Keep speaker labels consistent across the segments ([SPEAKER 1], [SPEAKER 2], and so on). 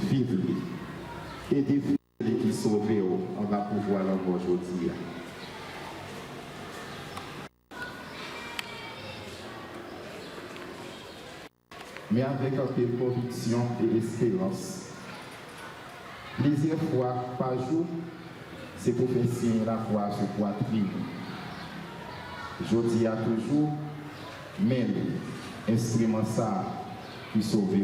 [SPEAKER 1] vivre et défendre qui sauve, on va pouvoir l'envoyer aujourd'hui. Mais avec un peu de conviction et espérance. Plusieurs fois par jour, c'est pour faire signe la croix sur poitrine. Je dis à toujours, même instrument ça qui sauve.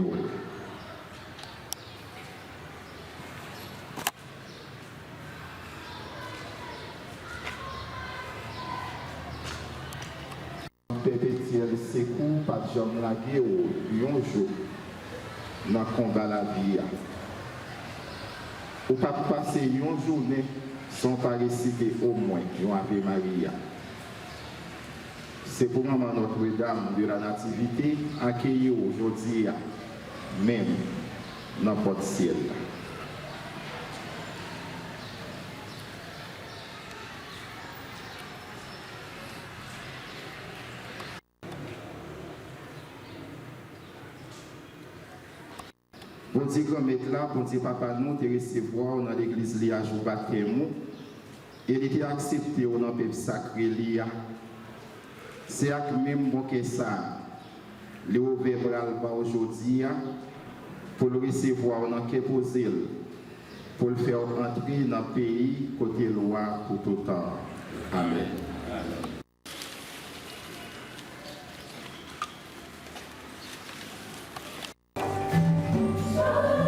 [SPEAKER 1] Perpétuel secours par Jean Lagué un jour dans le combat la vie. Ou pas passer une journée sans pas réciter au moins un Ave Maria. C'est pour maman Notre-Dame de la Nativité accueillir aujourd'hui, même dans notre ciel. Bon Dieu grand-mère là, bon Dieu papa nous, te recevoir dans l'église li à jour baptême et il était accepté dans le peuple sacré li. C'est avec même bon que ça, le ouvert bras aujourd'hui pour le recevoir dans quel posé pour le faire entrer dans le pays côté loi pour tout temps. Amen.
[SPEAKER 2] Yeah.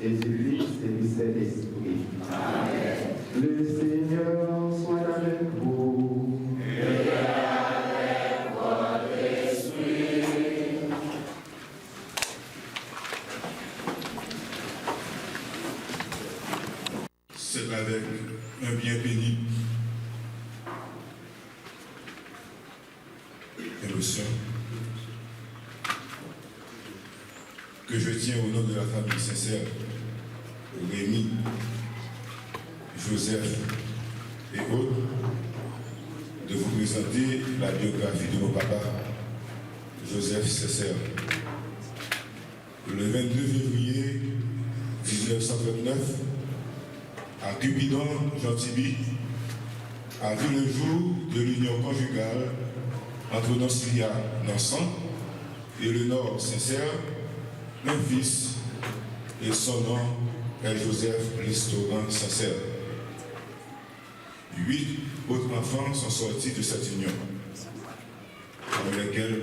[SPEAKER 1] et du Fils et du Saint-Esprit. Amen. Le Seigneur soit avec vous. Et avec votre esprit.
[SPEAKER 2] C'est avec un bien pénible émotion que je tiens au nom de la famille sincère, Rémi, Joseph et autres, de vous présenter la biographie de mon papa, Joseph Sincère. Le 22 février 1939, à Cupidon, Gentilly, a vu le jour de l'union conjugale entre Noncilia Nansan et le Nord Sincère, un fils, et son nom est Joseph Listoran Sincère. 8 autres enfants sont sortis de cette union, parmi lesquels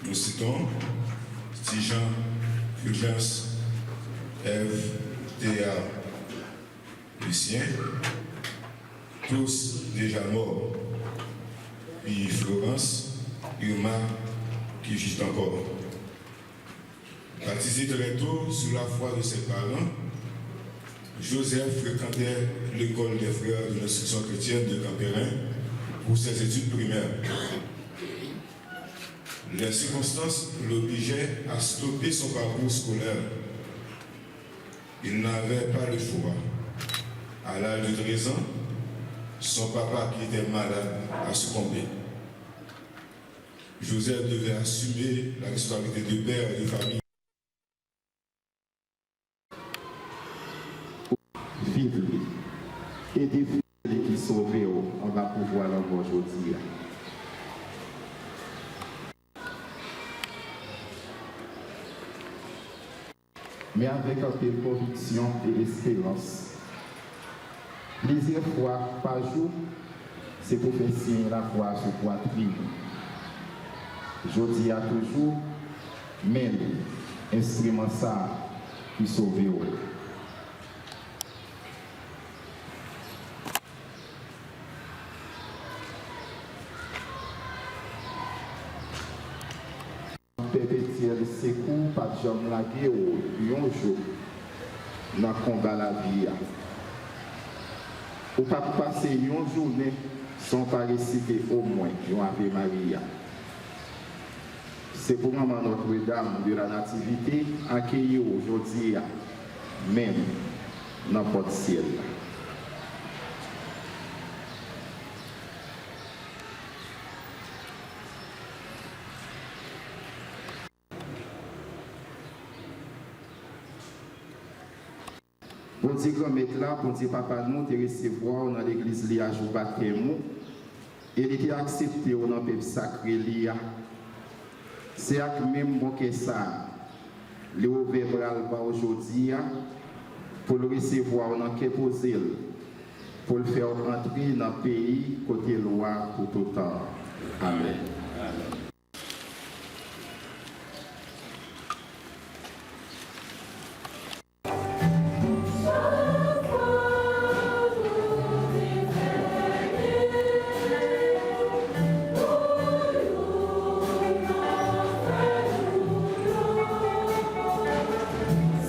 [SPEAKER 2] nous citons Stijan, Fulgence, Ève, Théa, Lucien, tous déjà morts, puis Florence, Irma, qui vit encore. Baptisé très tôt sous la foi de ses parents, Joseph fréquentait l'école des frères de l'instruction chrétienne de Campérin pour ses études primaires. Les circonstances l'obligeaient à stopper son parcours scolaire. Il n'avait pas le choix. À l'âge de 13 ans, son papa, qui était malade, a succombé. Joseph devait assumer la responsabilité de père et de famille.
[SPEAKER 1] Vivre et des filles qui sauvent, on va pouvoir l'avoir aujourd'hui. Mais avec un peu de conviction et espérance. Plusieurs fois par jour, c'est pour faire signer la croix sur poitrine. Je dis à toujours, même instrument ça qui sauve. Perpétuel secours par Jean Lagué ou un jour dans le combat la vie. Ou pas passer une journée sans pas réciter au moins une Ave Maria. C'est pour maman Notre-Dame de la Nativité accueillir aujourd'hui même dans notre ciel. Pour dire grand maître là, pour dire papa nous, te recevoir dans l'église Lia jour baptême, et il était accepté dans le peuple sacré Lia. C'est avec même bon que ça, le ouvert aujourd'hui, pour le recevoir dans le posé, pour le faire entrer dans le pays côté loi pour tout temps. Amen.
[SPEAKER 3] Yeah.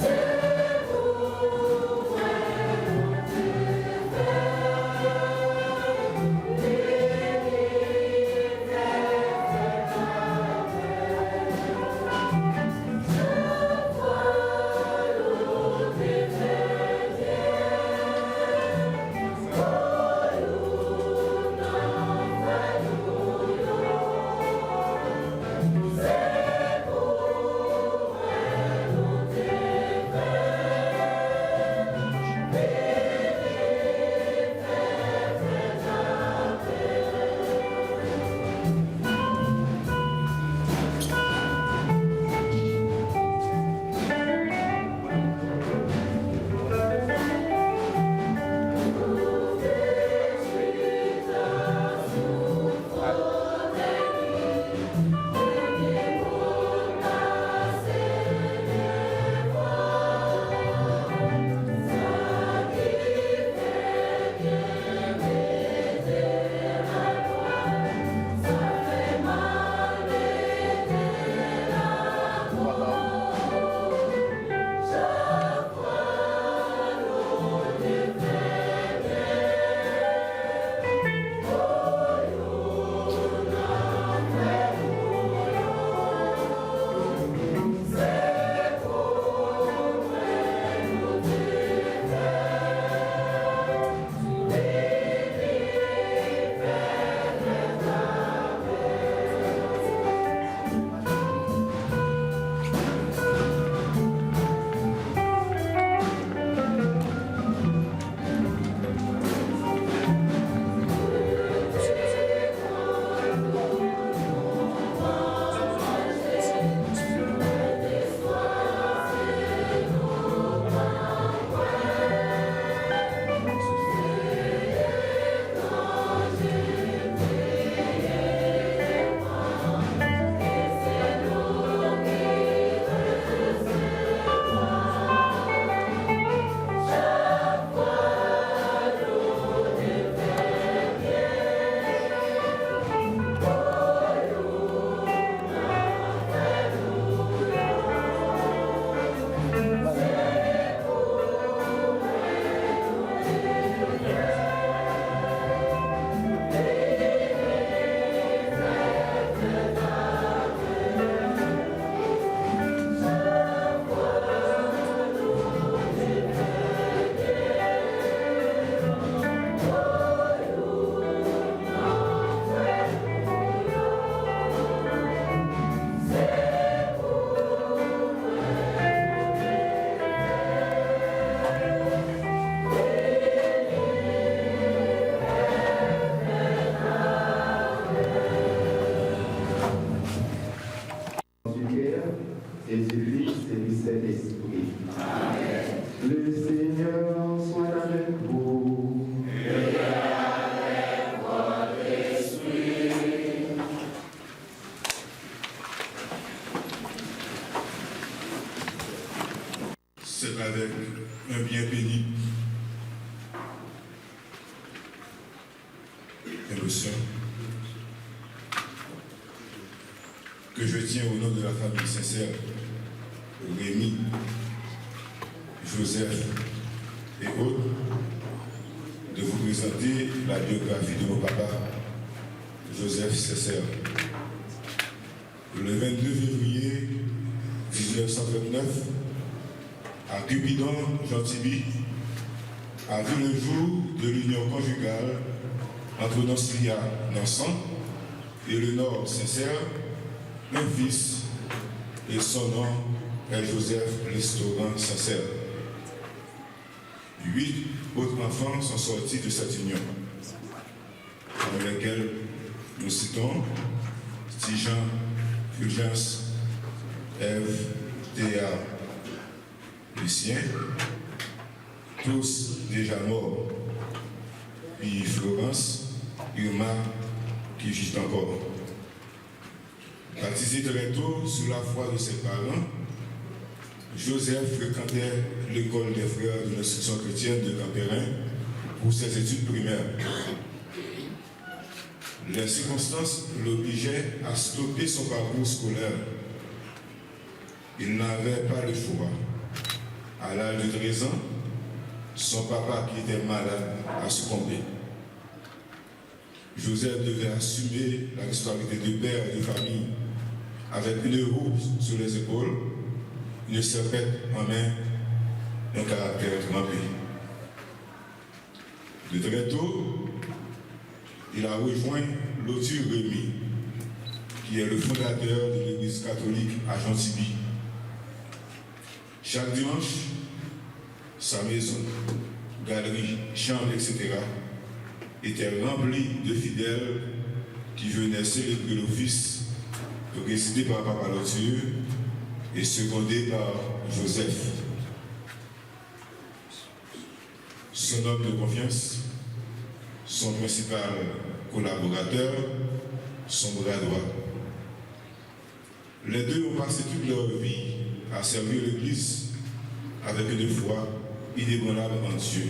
[SPEAKER 1] Seigneur soit avec vous.
[SPEAKER 3] Et avec votre esprit.
[SPEAKER 2] C'est avec un bien béni émotion que je tiens au nom de la famille sincère, Rémi, Joseph et autres, de vous présenter la biographie de mon papa, Joseph Cesser. Le 22 février 1929, à Cupidon, Gentilly, a vu le jour de l'union conjugale entre Noncilia Nansan et le Nord Sincère, un fils, et son nom est Joseph Restaurant Sincère. 8 autres enfants sont sortis de cette union, parmi lesquels nous citons Tijan, Fulgence, Ève, Théa, Lucien, tous déjà morts, puis Florence, Irma, qui vit encore. Baptisé très tôt sous la foi de ses parents, Joseph fréquentait l'école des frères de l'instruction chrétienne de Campérin pour ses études primaires. Les circonstances l'obligeaient à stopper son parcours scolaire. Il n'avait pas le choix. À l'âge de 13 ans, son papa, qui était malade, a succombé. Joseph devait assumer la responsabilité de père et de famille avec une roue sur les épaules, une serpette en main, un caractère trempé. De très tôt, il a rejoint Lothur Rémy, qui est le fondateur de l'église catholique à Gentilly. Chaque dimanche, sa maison, galerie, chambre, etc. était remplie de fidèles qui venaient célébrer l'office présidé par Papa Lothur et secondé par Joseph. Son homme de confiance, son principal collaborateur, son bras droit. Les deux ont passé toute leur vie à servir l'Église avec une foi inébranlable en Dieu,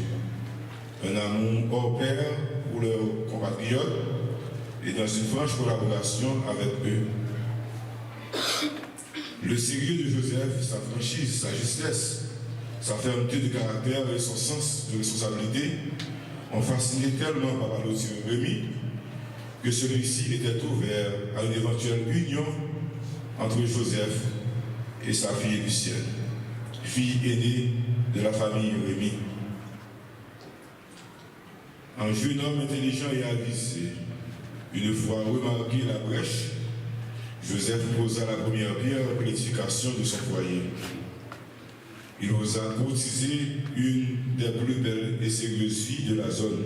[SPEAKER 2] un amour hors pair pour leurs compatriotes et dans une franche collaboration avec eux. Le sérieux de Joseph, sa franchise, sa justesse, sa fermeté de caractère et son sens de responsabilité ont fasciné tellement Papa Lothur Rémy que celui-ci était ouvert à une éventuelle union entre Joseph et sa fille Lucienne, fille aînée de la famille Rémy. Un jeune homme intelligent et avisé, une fois remarqué la brèche, Joseph posa la première pierre pour l'édification de son foyer. Il osa courtiser une des plus belles et sérieuses filles de la zone,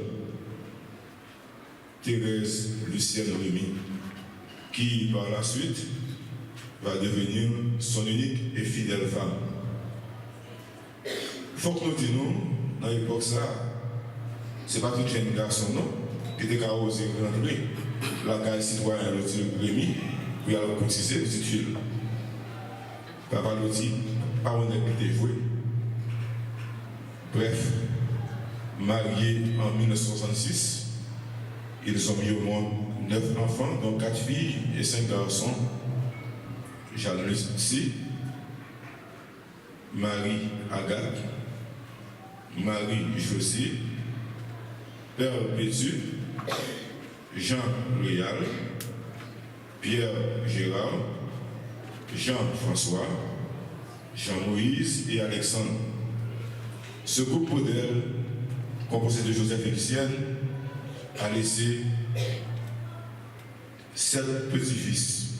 [SPEAKER 2] Thérèse Lucienne Rémy, qui par la suite va devenir son unique et fidèle femme. Faut que nous disions, dans l'époque ça, c'est pas tout jeune garçon non, qui était qu'à oser rentrer la case citoyen Lothur Rémy pour y aller courtiser petite fille. Papa Lothur, pas honnête qui était joué. Bref, mariés en 1966, ils ont mis au monde 9 enfants, dont 4 filles et 5 garçons. Jeanne-Lucie, Marie-Agathe, Marie-Josée, Père Pétu, Jean-Réal, Pierre-Gérard, Jean-François, Jean-Moïse et Alexandre. Ce couple modèle, composé de Joseph et Lucienne, a laissé 7 petits-fils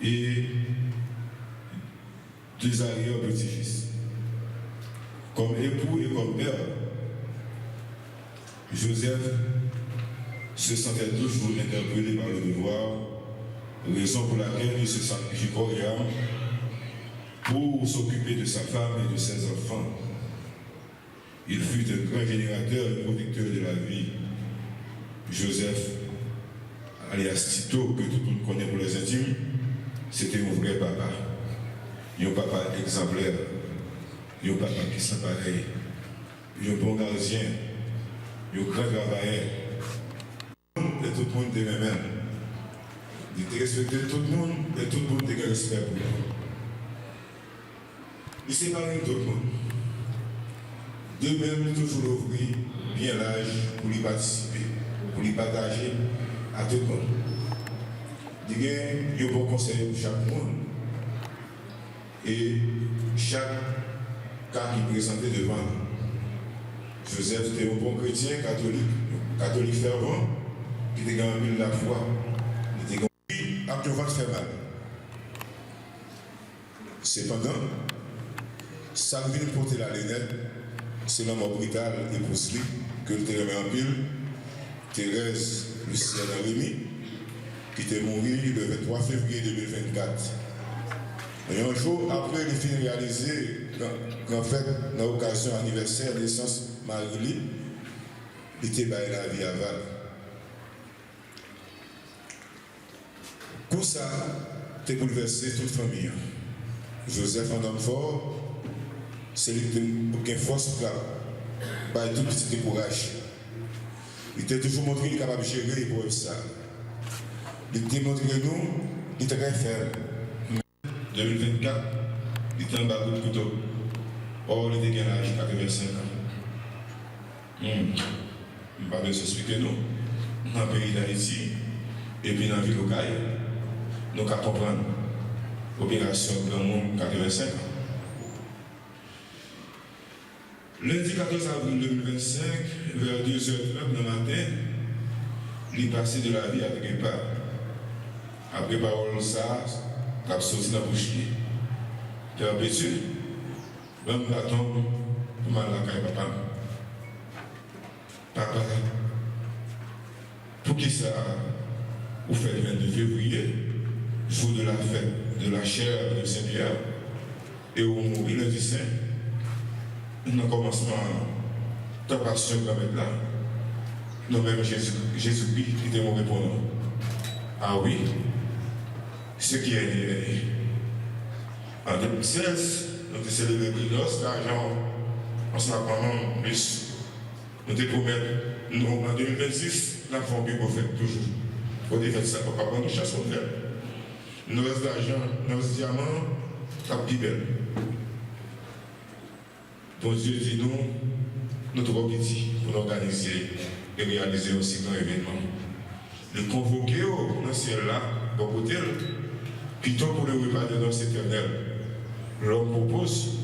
[SPEAKER 2] et 2 arrière-petits-fils. Comme époux et comme père, Joseph se sentait toujours interpellé par le devoir, raison pour laquelle il se sacrifie corps et âme pour s'occuper de sa femme et de ses enfants. Il fut un grand générateur et protecteur de la vie. Joseph, alias Tito, que tout le monde connaît pour les intimes, c'était un vrai papa. Un papa exemplaire. Un papa qui s'en pareil. Un bon gardien. Un grand travailleur. Et tout le monde était même. Il respectait tout le monde et tout le monde était respect pour lui. Il séparait tout le monde. De même, toujours ouvrir bien l'âge pour y participer, pour y partager à tout le monde. Il y a un bon conseil pour chaque monde. Et chaque cas qui présentait devant nous. Joseph était un bon chrétien catholique fervent, qui était gagné la foi. Il était gagné à tout faire mal. Cependant, ça vient porter la lunette. C'est la mort brutale et poursuivie que le remet en pile, Thérèse Lucienne Rémy, qui était morte le 23 février 2024. Et un jour après, il finit réalisé qu'en fait, dans l'occasion anniversaire de naissance Marie, il était baillé la vie à Val. Comme ça, il a bouleversé toute famille. Joseph, un homme fort, c'est lui qui a force par tout petit courage. Il t'a toujours montré qu'il est capable de gérer les problèmes ça. Il t'a montré nous, il était très ferme. 2024, il était en bas de couteau. Or, il était à l'âge de 85 ans. Je ne vais pas besoin d'expliquer nous. Dans le pays d'Haïti, et puis dans la ville locale, nous allons comprendre l'opération Grand Monde 85 ans. Lundi 14 avril 2025, vers 2h30 du matin, il est passé de la vie à Trépas. Après parole ça, il a sorti dans la bouche. Père Pétu, même bâton pour mal la caille papa. Papa, pour qui ça, vous faites le 22 février, jour de la fête de la chair de Saint-Pierre, et où mourit lundi saint. Dans le commencement de la passion qu'on va mettre là, nous-mêmes Jésus-Christ qui était mort pour nous. Ah oui, ce qui est né. En 2016, nous avons célébré l'os d'argent en ce moment, plus. Nous devons promettre, en 2026, nous avons fait prophète toujours. Pour faire ça, pour ne pas prendre une chasse au fer. Nous avons d'argent, nous avons diamants, ça plus belle. Bon Dieu dit nous trop petits pour organiser et réaliser aussi grand événement. Le convoquer dans le ciel là, pour côté, plutôt pour le repas de notre éternel. L'homme propose,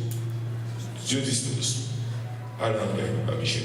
[SPEAKER 2] Dieu dispose. À l'envers, à Michel.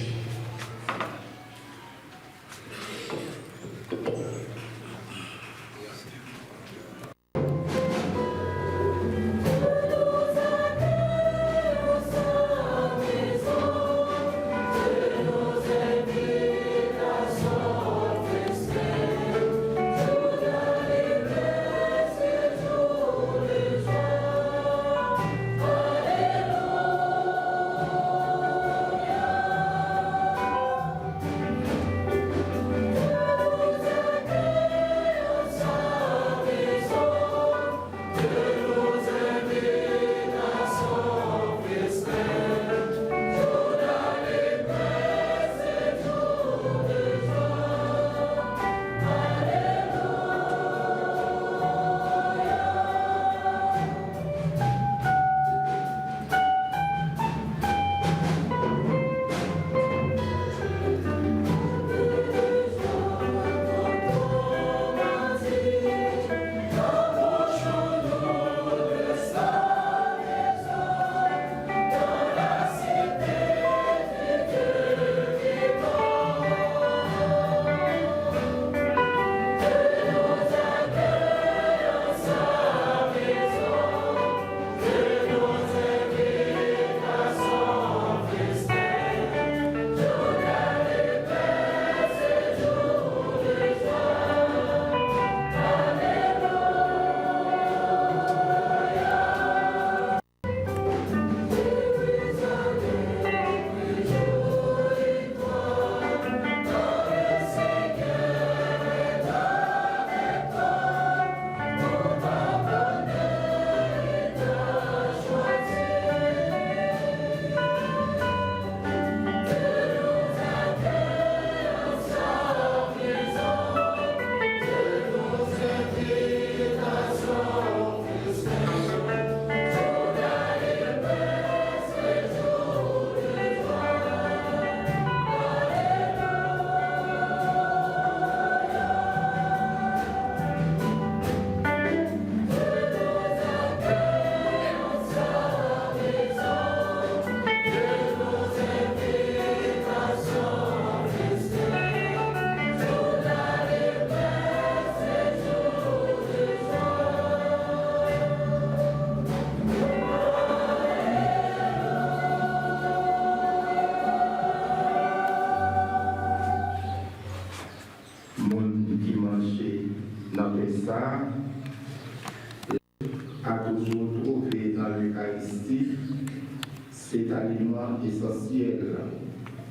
[SPEAKER 1] cet aliment essentiel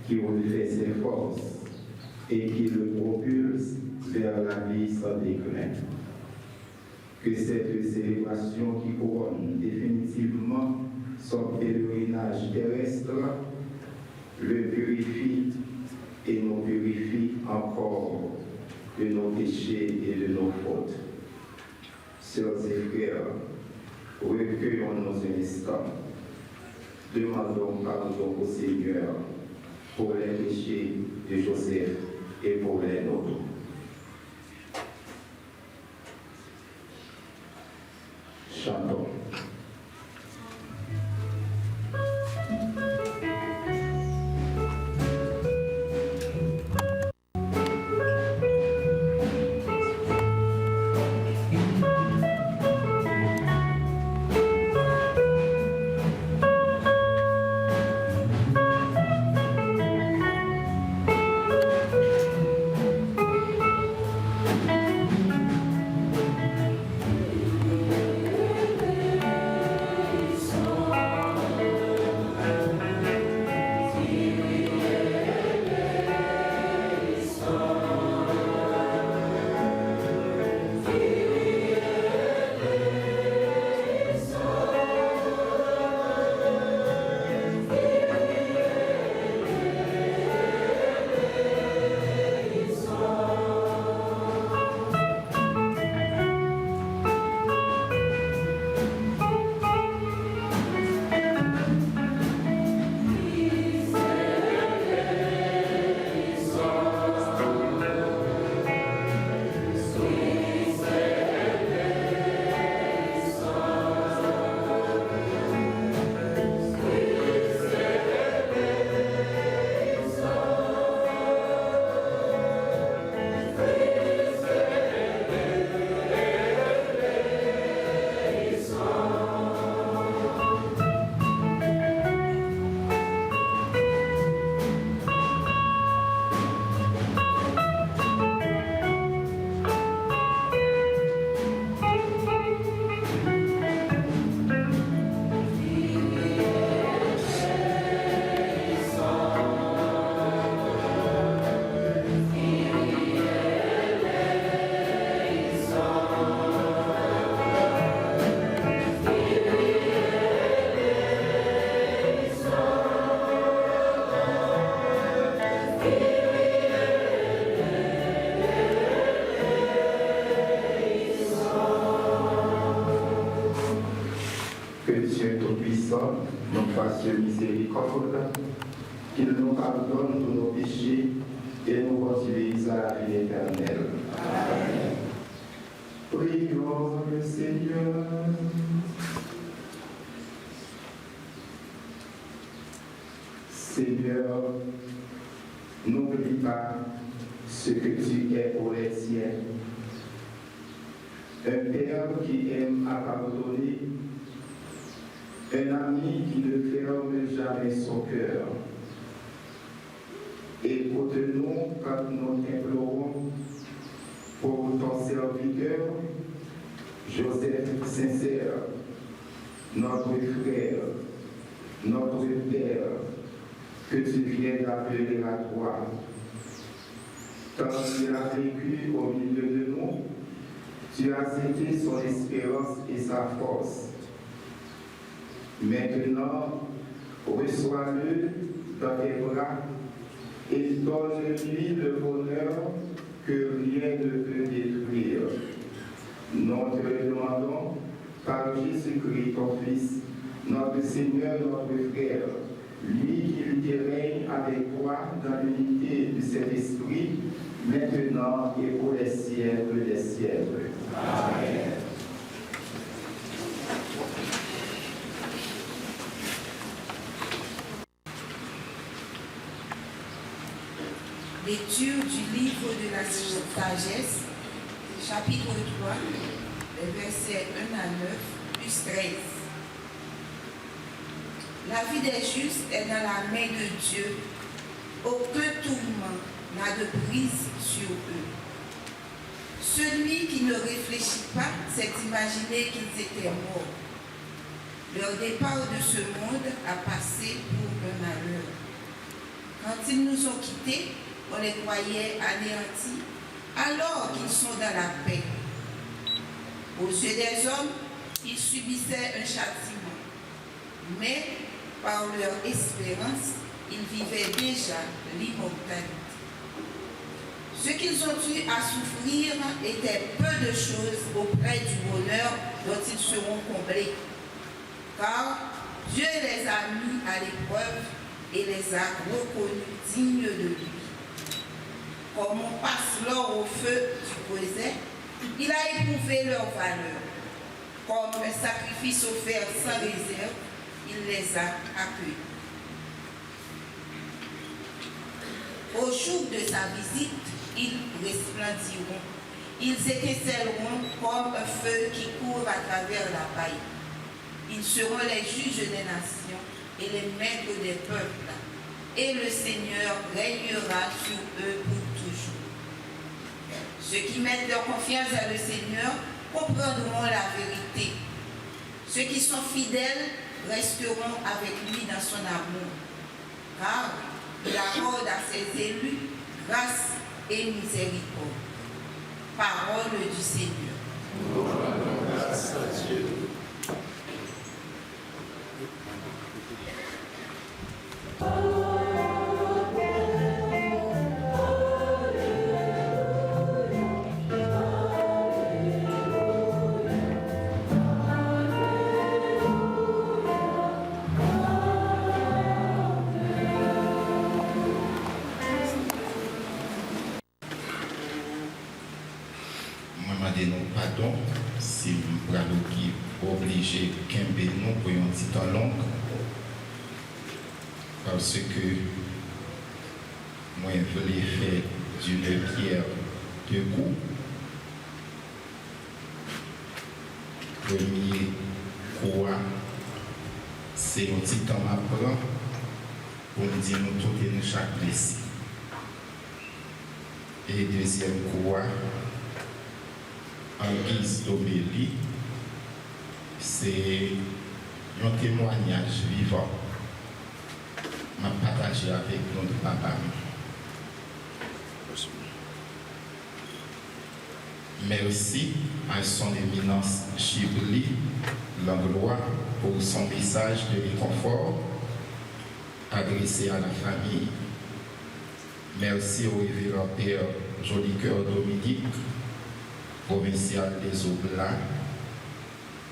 [SPEAKER 1] qui refait ses forces et qui le propulse vers la vie sans déclin. Que cette célébration qui couronne définitivement son pèlerinage terrestre le purifie et nous purifie encore de nos péchés et de nos fautes. Sœurs et frères, recueillons-nous un instant. Demandons pardon au Seigneur pour les péchés de Joseph et pour les nôtres. Chantons. Nous fasse miséricorde, qu'il nous pardonne tous nos péchés et nous conduise à la vie éternelle. Amen. Prions le Seigneur. Seigneur, n'oublie pas ce que tu es pour les tiens. Un Père qui aime à pardonner, un ami qui ne ferme jamais son cœur. Écoute-nous quand nous t'implorons pour ton serviteur, Joseph sincère, notre frère, notre Père, que tu viens d'appeler à toi. Quand il a vécu au milieu de nous, tu as été son espérance et sa force. Maintenant, reçois-le dans tes bras et donne-lui le bonheur que rien ne peut détruire. Nous te le demandons par Jésus-Christ, ton Fils, notre Seigneur, notre frère, lui qui règne avec toi dans l'unité de cet esprit, maintenant et pour les siècles des siècles. Amen.
[SPEAKER 4] Lecture du livre de la sagesse, chapitre 3, les versets 1 à 9, plus 13. La vie des justes est dans la main de Dieu. Aucun tourment n'a de prise sur eux. Celui qui ne réfléchit pas s'est imaginé qu'ils étaient morts. Leur départ de ce monde a passé pour un malheur. Quand ils nous ont quittés, on les croyait anéantis, alors qu'ils sont dans la paix. Aux yeux des hommes, ils subissaient un châtiment, mais par leur espérance, ils vivaient déjà l'immortalité. Ce qu'ils ont eu à souffrir était peu de choses auprès du bonheur dont ils seront comblés, car Dieu les a mis à l'épreuve et les a reconnus dignes de lui. Comme on passe l'or au feu du brisé, il a éprouvé leur valeur. Comme un sacrifice offert sans réserve, il les a accueillis. Au jour de sa visite, ils resplendiront. Ils étincelleront comme un feu qui court à travers la paille. Ils seront les juges des nations et les maîtres des peuples. Et le Seigneur régnera sur eux pour toujours. Ceux qui mettent leur confiance dans le Seigneur comprendront la vérité. Ceux qui sont fidèles resteront avec lui dans son amour. Car il accorde à ses élus grâce et miséricorde. Parole du Seigneur.
[SPEAKER 3] Grâce à Dieu.
[SPEAKER 5] Pardon si nous sommes obligés de camper nous pour un petit temps long parce que moi je voulais faire d'une pierre deux coups. Premier coup, c'est un petit temps à prendre pour nous dire nous tout et nous chaque blessé. Et deuxième coup, en guise d'homélie, c'est un témoignage vivant m'a partagé avec notre papa. Merci à son éminence Chibli Langlois pour son message de réconfort adressé à la famille. Merci au révérend Père Jolicoeur Dominique, provincial des Oblats,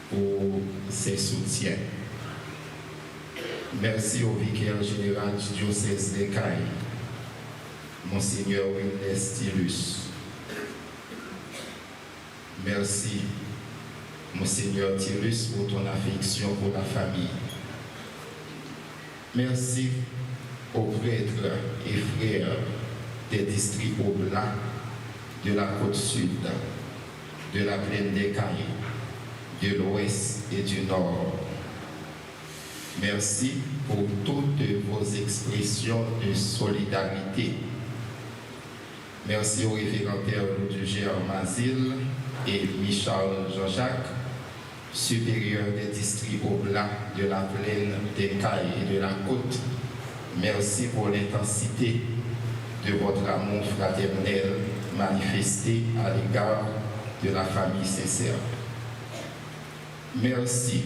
[SPEAKER 5] pour ses soutiens. Merci au vicaire général du diocèse des Cayes, Monseigneur Wilner Stylus. Merci, Monseigneur Stylus, pour ton affection pour la famille. Merci aux prêtres et frères des districts Oblats de la côte sud, de la plaine des Cayes, de l'ouest et du nord. Merci pour toutes vos expressions de solidarité. Merci au révérend Père Ludger Mazil et Michel Jean-Jacques, supérieur des districts Oblats de la plaine des Cayes et de la côte. Merci pour l'intensité de votre amour fraternel manifesté à l'égard de la famille sincère. Merci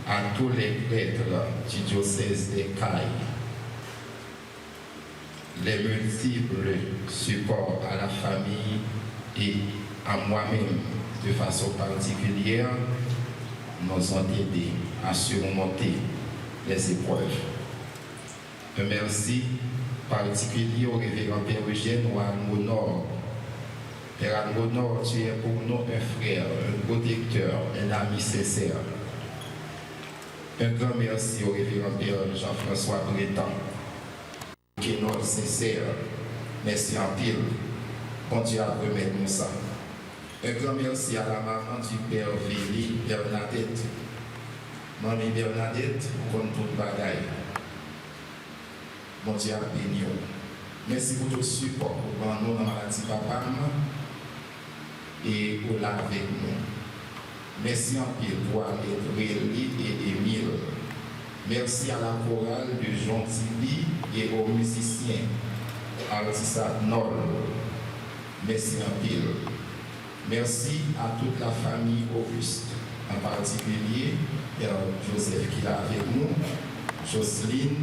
[SPEAKER 5] à tous les prêtres du diocèse des Cayes, les multiples supports à la famille et à moi-même de façon particulière nous ont aidés à surmonter les épreuves. Un merci particulier au révérend Père Eugène Almonor. Père Almonor, tu es pour nous un frère, un protecteur, un ami sincère. Un grand merci au révérend Père Jean-François Breton, qui est notre sincère. Merci en pile. Bon Dieu a remis nous ça. Un grand merci à la maman du Père Véli, Bernadette. Maman Bernadette, pour qu'on tout bagaille. Bon Dieu a béni. Merci pour tout le support pour nous dans la maladie papa et pour là avec nous. Merci en pile pour Réli et Émile. Merci à la chorale de Jean Tibi et aux musiciens Altissa Nol. Merci en pile. Merci à toute la famille Auguste, en particulier Père Joseph qui est avec nous, Jocelyne,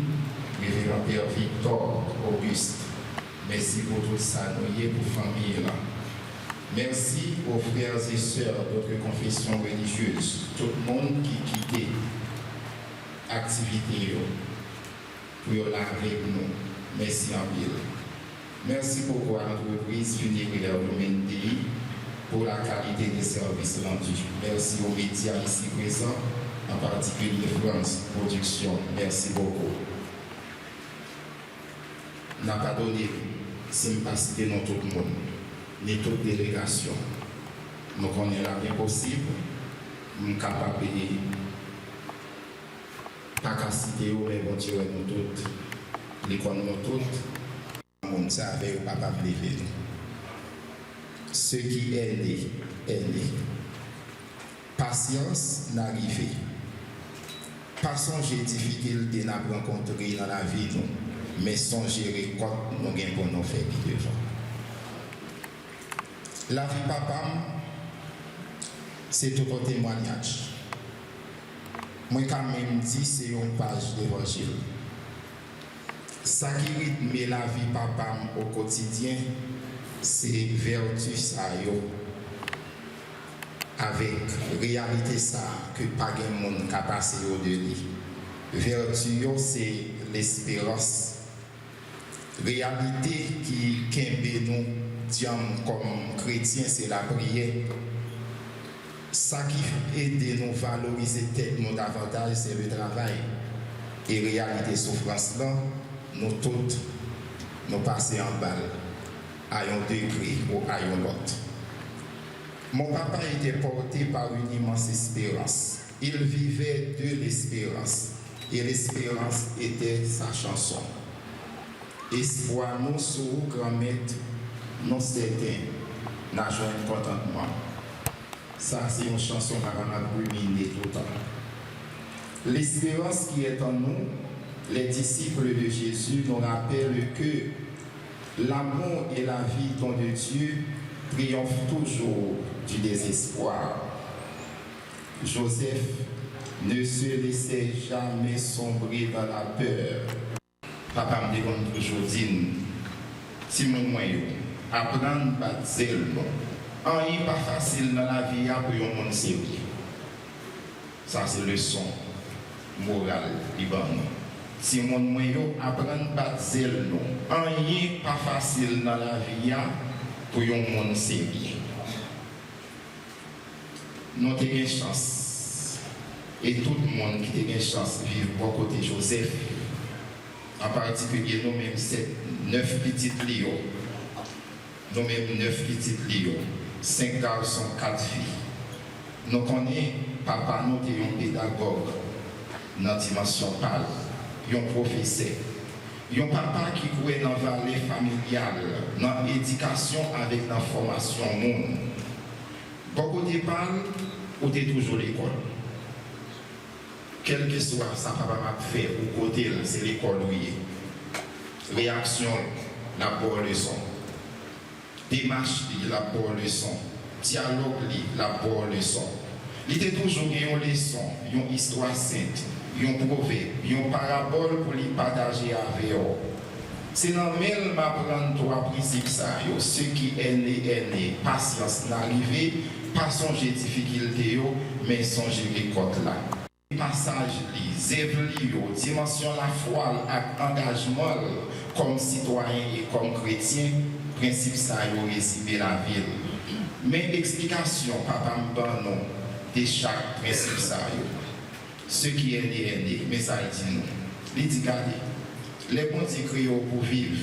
[SPEAKER 5] Révérend Père Victor Auguste. Merci pour tout ça, nous pour famille là. Merci aux frères et sœurs d'autres confessions religieuses, tout le monde qui quittait l'activité pour être avec nous. Merci en pile. Merci pour l'entreprise funéraire Lumendi pour la qualité des services rendus. Merci aux médias ici présents, en particulier France Production. Merci beaucoup. N'a pas donné, si je ne pas citer non tout le monde, ni toute délégation. Nous connaissons la bien possible, nous sommes capables de pas qu'à citer, mais bon Dieu, nous toutes, l'école nous toutes, nous savons que papa veut lever nous. Ce qui est né, est né. Patience n'arrive. Pas songer difficulté n'a rencontré dans la vie, nous, mais songer récolte nous avons pour nous faire devant. La vie papa, c'est tout un témoignage. Moi, quand même dit, c'est une page d'évangile. Ça qui rythme la vie papa au quotidien, c'est vertu ça avec réalité ça que pas de monde qui a passé au-delà. Vertu c'est l'espérance. Réalité qui kembe nous comme chrétiens, c'est la prière. Ça qui aide nous valoriser tête nous davantage, c'est le travail. Et réalité souffrance là, nous toutes, nous passer en balle à un degré ou à un autre. Mon papa était porté par une immense espérance. Il vivait de l'espérance. Et l'espérance était sa chanson. Espoir nous sur grand-mère, non certain, n'a joué un contentement. Ça, c'est une chanson qui a ruminé tout le temps. L'espérance qui est en nous, les disciples de Jésus nous rappellent que l'amour et la vie don de Dieu triomphent toujours du désespoir. Joseph ne se laissait jamais sombrer dans la peur. Papa me dit toujours dit, si mon moyen, apprendre à battre rien pas facile dans la vie pour un monde sérieux. Ça c'est le son moral liban. Si mon moyen apprendre à battre rien pas facile dans la vie pour un monde sérieux. Nous avons une chance. Et tout le monde qui a une chance de vivre à côté de Joseph, en particulier nous-mêmes, 9 petites lions. Nous-mêmes 9 petites lions, 5 garçons, 4 filles. Nous connaissons, papa, nous sommes un pédagogue dans la dimension pâle, un professeur. Un papa qui croit dans la vallée familiale, dans l'éducation avec la formation monde. Beaucoup de parle, ou t'es toujours l'école. Quel que soit ça, papa m'a fait, ou côté, c'est l'école, oui. Réaction, la bonne leçon. Démarche, la bonne leçon. Dialogue, la bonne leçon. Il était toujours une leçon, une histoire sainte, un proverbe, une parabole pour les partager avec eux. C'est normal m'apprendre trois principes ça, ce qui est né, patience n'arrive, pas songer difficulté, mais songer récolte là. Passage, dimension la foi, engagement comme citoyen et comme chrétien, principe ça réciber la ville. Mais explication, papa m'ban de chaque principe ça. Ce qui est né, mais ça dit nous. Il dit regardez, les bons crient pour vivre.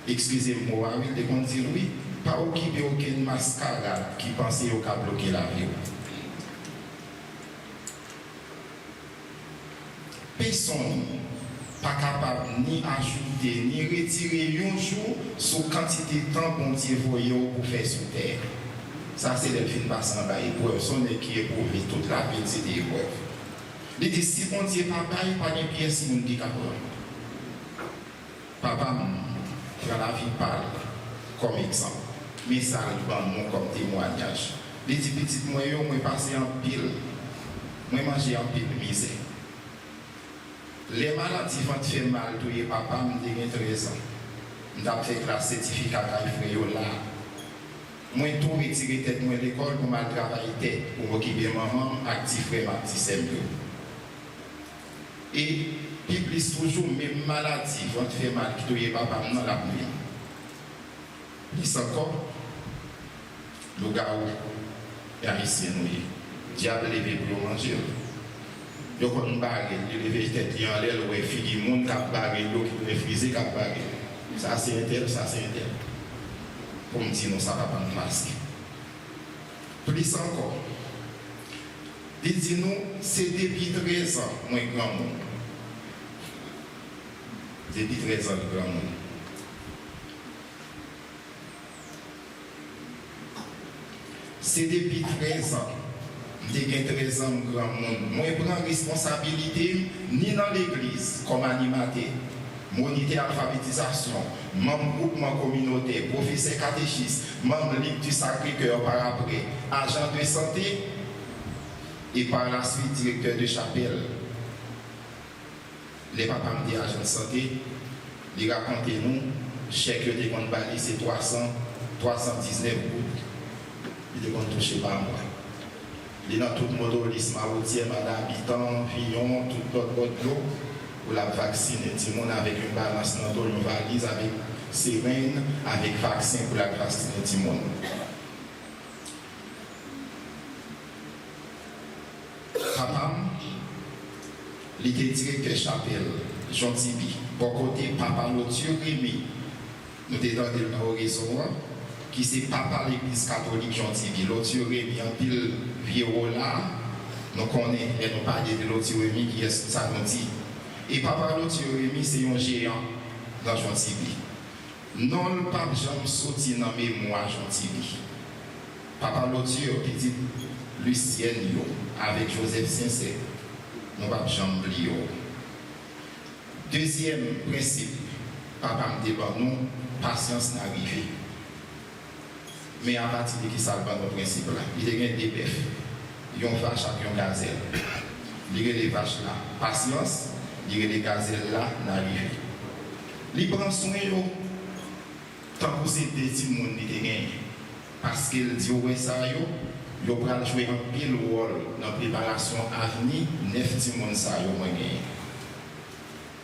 [SPEAKER 5] Excusez-moi, les bons disent oui, pas occuper aucune mascarade qui pensait au cas bloquer la vie. Personne pas capable ni ajouter ni retirer un jour sur quantité de temps qu'on Dieu voyait pour faire sur terre. Ça, c'est le film passant par épreuve. Son qui éprouve toute la vie, c'est des épreuves. Il dit, si mon Dieu, papa, il n'y a pas de pièce, si mon Dieu, papa, dans la vie, parle comme exemple. Mais ça, il va nous comme témoignage. Il dit, petit, moi, je passé en pile. Moi, manger en pile de misère. Les maladies vont te faire mal, tout et papa, je me dit 13 ans. Je fait classe certificat qu'il faut là. Moi, tout retiré tête moi l'école pour mal travailler tête pour m'occuper maman, actif frère, actif sœur. Et puis plus toujours même maladie vont te faire mal, qui te y papa dans la nuit. Plus encore, le gars est haïtien, diable levé pour manger. Yo kon bagay, il levé tête en l'air, ouais figi monde cap bagay, yo qui réfriser cap bagay. Ça c'est intel, ça c'est intel. Pour me dire non, ça va pas de masque. Plus encore, il dit nous, c'est depuis 13 ans, moi grand monde. Depuis 13 ans, grand monde. C'est depuis 13 ans. J'ai 13 ans, grand monde. Moi, je prends responsabilité ni dans l'église comme animateur, moniteur alphabétisation, membre groupement communautaire, professeur catéchiste, membre Ligue du Sacré-Cœur par après, agent de santé et par la suite directeur de chapelle. Les papas me disent agent de santé, ils racontent nous, chèque de compte bali c'est 319 gouttes. Ils ne touché pas moi. Il y a tout le motorisme routier, madame habitant, Villon, tout l'autre l'eau pour la vacciner. Tout le monde avec une balance dans une valise, avec sirène, avec vaccin pour la vacciner tout le monde. Papa, il était directeur chapelle, Jean Tibi. Pour côté, papa, l'autre Rémi, nous étions dans le réseau. Qui c'est papa l'église catholique Jean-Tibi, l'autre Rémi en pile vieux là, nous connaissons et nous parlons de l'autre Rémi qui est ça nous dit. Et papa l'autre Rémi c'est un géant dans Jean-Tibi. Non le pape Jean sorti dans mémoire Jean-Tibi. Papa l'autre qui dit Lucien avec Joseph Sincère, nous pape Jean oublié. Deuxième principe, papa me dit nous patience n'arrive. Mais à partir de qui ça va notre principe là, il y a des bœufs, il y a une vache avec une gazelle. Il y a des vaches là, patience, il y a des gazelles là, n'arrive. Il prend soin de tant que c'est des petits monde qui gagnent. Parce qu'il dit ouais ça, il va jouer un pile rôle dans la préparation à venir, 9 petits monde ça, il va gagner.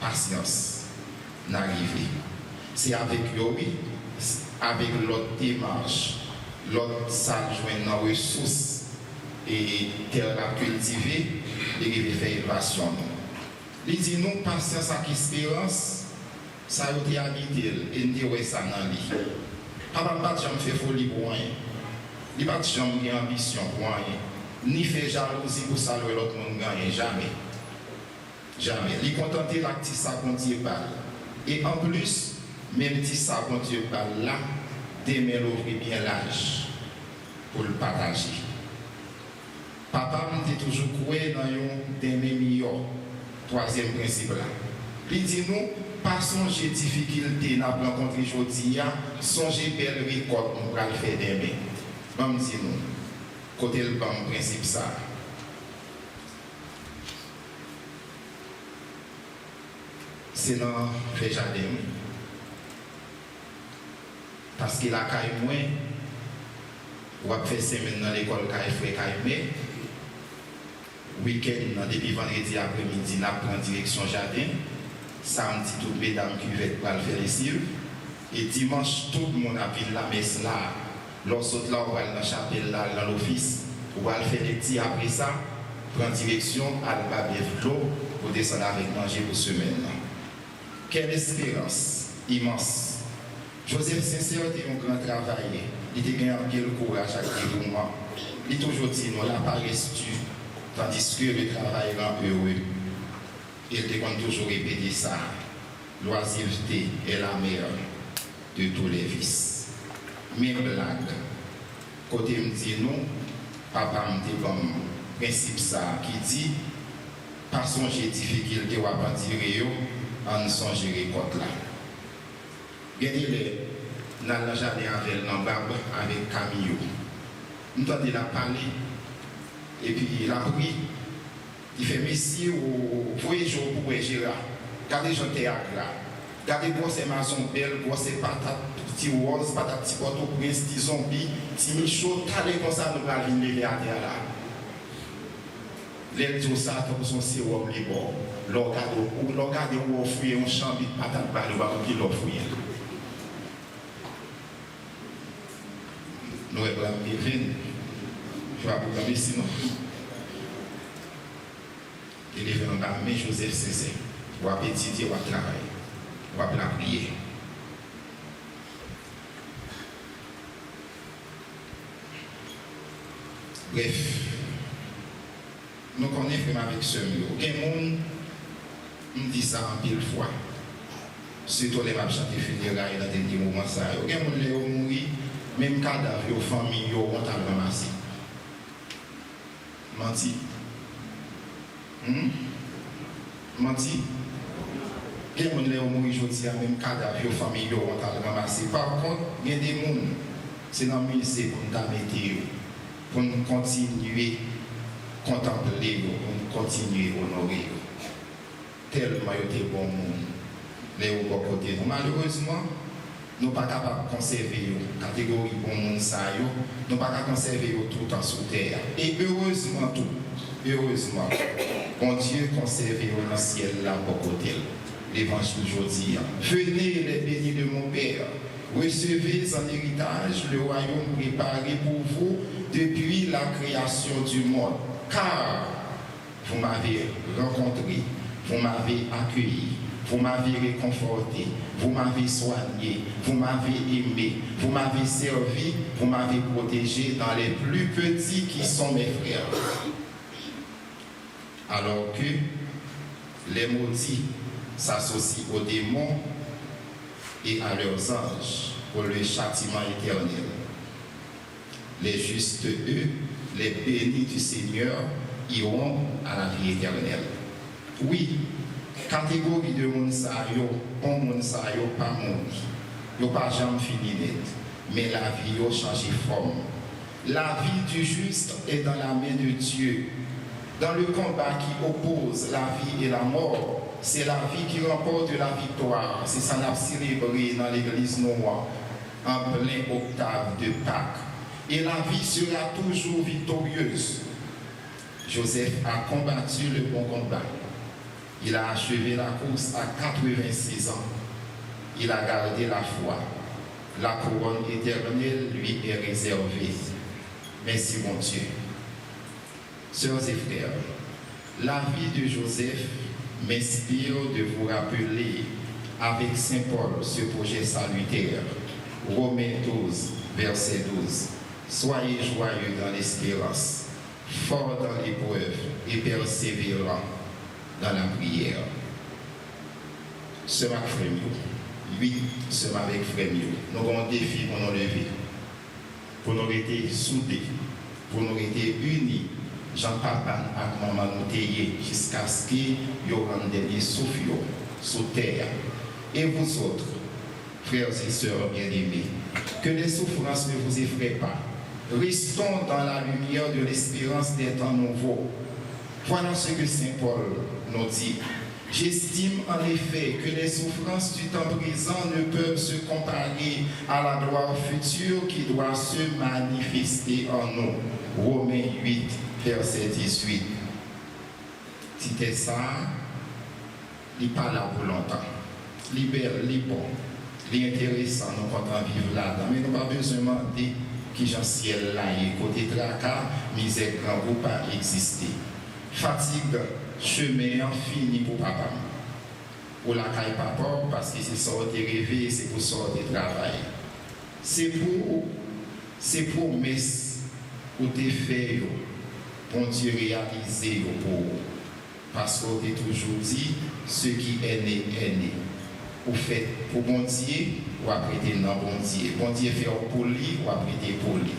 [SPEAKER 5] Patience, n'arrive. C'est avec lui, avec l'autre démarche. L'autre salle joint dans les ressources et terre à cultiver, et il va faire évasion. Il dit nous, patience avec espérance, ça a été habité, et nous disons ça dans lui. Papa, pas de jamais fait folie pour rien. Il n'a pas de jamais ambition pour rien. Ni fait jalousie pour saluer l'autre monde gagne, jamais. Jamais. Il est contenté de l'actif ça qu'on Dieu parle. Et en plus, même si ça qu'on Dieu parle là, demain l'ouvrir bien l'âge pour le partager. Papa m'a toujours cru dans un demain meilleur. Troisième principe là. Il dit nous, pas songer difficulté n'a pas rencontré aujourd'hui, songer belle récolte nous va le faire demain. Même si nous, côté le bon principe ça. C'est dans le jardin. Parce qu'il a caillé moins, ou a fait semaine dans l'école caillé frère caillé week-end depuis vendredi après-midi n'a pris direction jardin, samedi toutes mesdames qui veulent pour faire les civils et dimanche tout le monde a vu la messe là, lorsque là on va dans la chapelle là dans l'office, on va faire les petits après ça, prendre direction à la l'eau pour descendre avec manger pour semaine. Quelle espérance immense. Joseph Sincère était un grand travailleur. Il était un peu le courage à dévouement. Il toujours dit non, la paresse tue, tandis que le travail rend heureux. Il était toujours répété ça. L'oisiveté est la mère de tous les vices. Même blague. côté me dit non, papa me dit comme principe ça qui dit pas songer difficulté ou à dire en songer contre là. Gagner les dans la jardin avec l'embarbe avec Camille. Nous avons la parler et puis il a pris. Il fait Messie ou voyez jour pour Gérard. Gardez le théâtre là. Gardez ces maçons belles, ces patates, petits roses, patates, petits poteaux, petits zombies, petits michauds, calés comme ça, nous allons lever à terre là. Les jours ça, comme son sérum libre. L'orgade où on fouille un champ de patates, on va oublier l'offouiller. Nous avons bien vu. Je vais vous dire sinon. Il est venu dans mes Joseph César. On va étudier, on va travailler, on va la prier. Bref, nous connaissons avec ce mot. Aucun monde me dit ça en pile fois. Surtout les m'a chanté funérailles dans des moments ça. Aucun monde les a mouru, même cadavre, aux familles, on t'a ramassé. Menti. Menti. Et on est au mourir aujourd'hui, même cadavre, aux familles, on t'a ramassé. Par contre, il y a des gens, c'est dans le musée pour nous mettre, pour nous continuer à contempler, pour nous continuer à honorer. Tellement il y a des bons monde, les hauts côtés. Malheureusement, nous ne sommes pas capables de conserver la catégorie bon monde, nous ne sommes pas capables de conserver tout le temps sur terre. Et heureusement, heureusement, bon Dieu conserve dans le ciel là pour côté. L'évangile aujourd'hui. Venez les bénis de mon Père, recevez en héritage le royaume préparé pour vous depuis la création du monde. Car vous m'avez rencontré, vous m'avez accueilli, vous m'avez réconforté, vous m'avez soigné, vous m'avez aimé, vous m'avez servi, vous m'avez protégé dans les plus petits qui sont mes frères. Alors que les maudits s'associent aux démons et à leurs anges pour le châtiment éternel. Les justes, eux, les bénis du Seigneur, iront à la vie éternelle. Oui, catégorie de monde ça yo, bon monde ça yo, pas monde. Yo pas jamais fini net, mais la vie yo change forme. La vie du juste est dans la main de Dieu. Dans le combat qui oppose la vie et la mort, c'est la vie qui remporte la victoire. C'est ça qu'on a célébré dans l'église noire en plein octave de Pâques. Et la vie sera toujours victorieuse. Joseph a combattu le bon combat. Il a achevé la course à 86 ans. Il a gardé la foi. La couronne éternelle lui est réservée. Merci mon Dieu. Sœurs et frères, la vie de Joseph m'inspire de vous rappeler avec Saint Paul ce projet salutaire. Romains 12, verset 12. Soyez joyeux dans l'espérance, forts dans l'épreuve et persévérants dans la prière. Ce avec Frémio, oui, ce avec Frémio, nous avons un défi pour nous lever, pour nous rester soudés, pour nous rester unis. Jean-Papa a maman nous taillé jusqu'à ce qu'il y ait un dernier souffle sous terre. Et vous autres, frères et sœurs bien-aimés, que les souffrances ne vous effraient pas. Restons dans la lumière de l'espérance des temps nouveaux. Voilà ce que Saint Paul nous dit. J'estime en effet que les souffrances du temps présent ne peuvent se comparer à la gloire future qui doit se manifester en nous. Romains 8, verset 18. C'était ça, il n'est pas là pour longtemps. Il est bel, il est bon, il est intéressant, nous comptons vivre là-dedans. Mais nous n'avons pas besoin de demander qui j'en ciel là, et côté tracas, misère grand ou pas exister. Fatigue, chemin fini pour papa. Pour la caille papa, parce que c'est sortir rêver, c'est pour sortir travailler. C'est pour promesse pour te faire, pour Dieu réaliser pour vous. Parce qu'on t'a toujours dit, ce qui est né, est né. Vous faites pour bon Dieu, ou apprêter non bon Dieu. Bon Dieu fait pour lui, ou apprêter pour lui.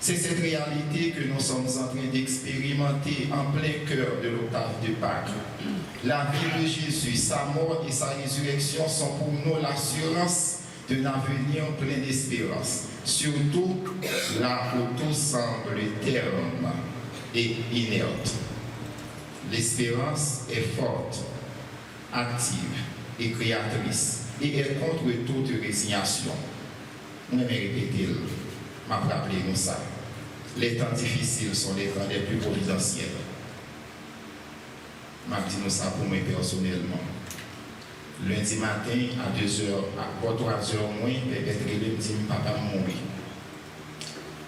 [SPEAKER 5] C'est cette réalité que nous sommes en train d'expérimenter en plein cœur de l'octave de Pâques. La vie de Jésus, sa mort et sa résurrection sont pour nous l'assurance d'un avenir plein d'espérance, surtout là où tout semble terne et inerte. L'espérance est forte, active et créatrice, et elle contre toute résignation. On aime répéter, m'a rappelé nous ça. Les temps difficiles sont les temps les plus providentiels. M'a dit nous ça pour moi personnellement. Lundi matin, à 2h, à 3h moins, bébé me dit papa mourir.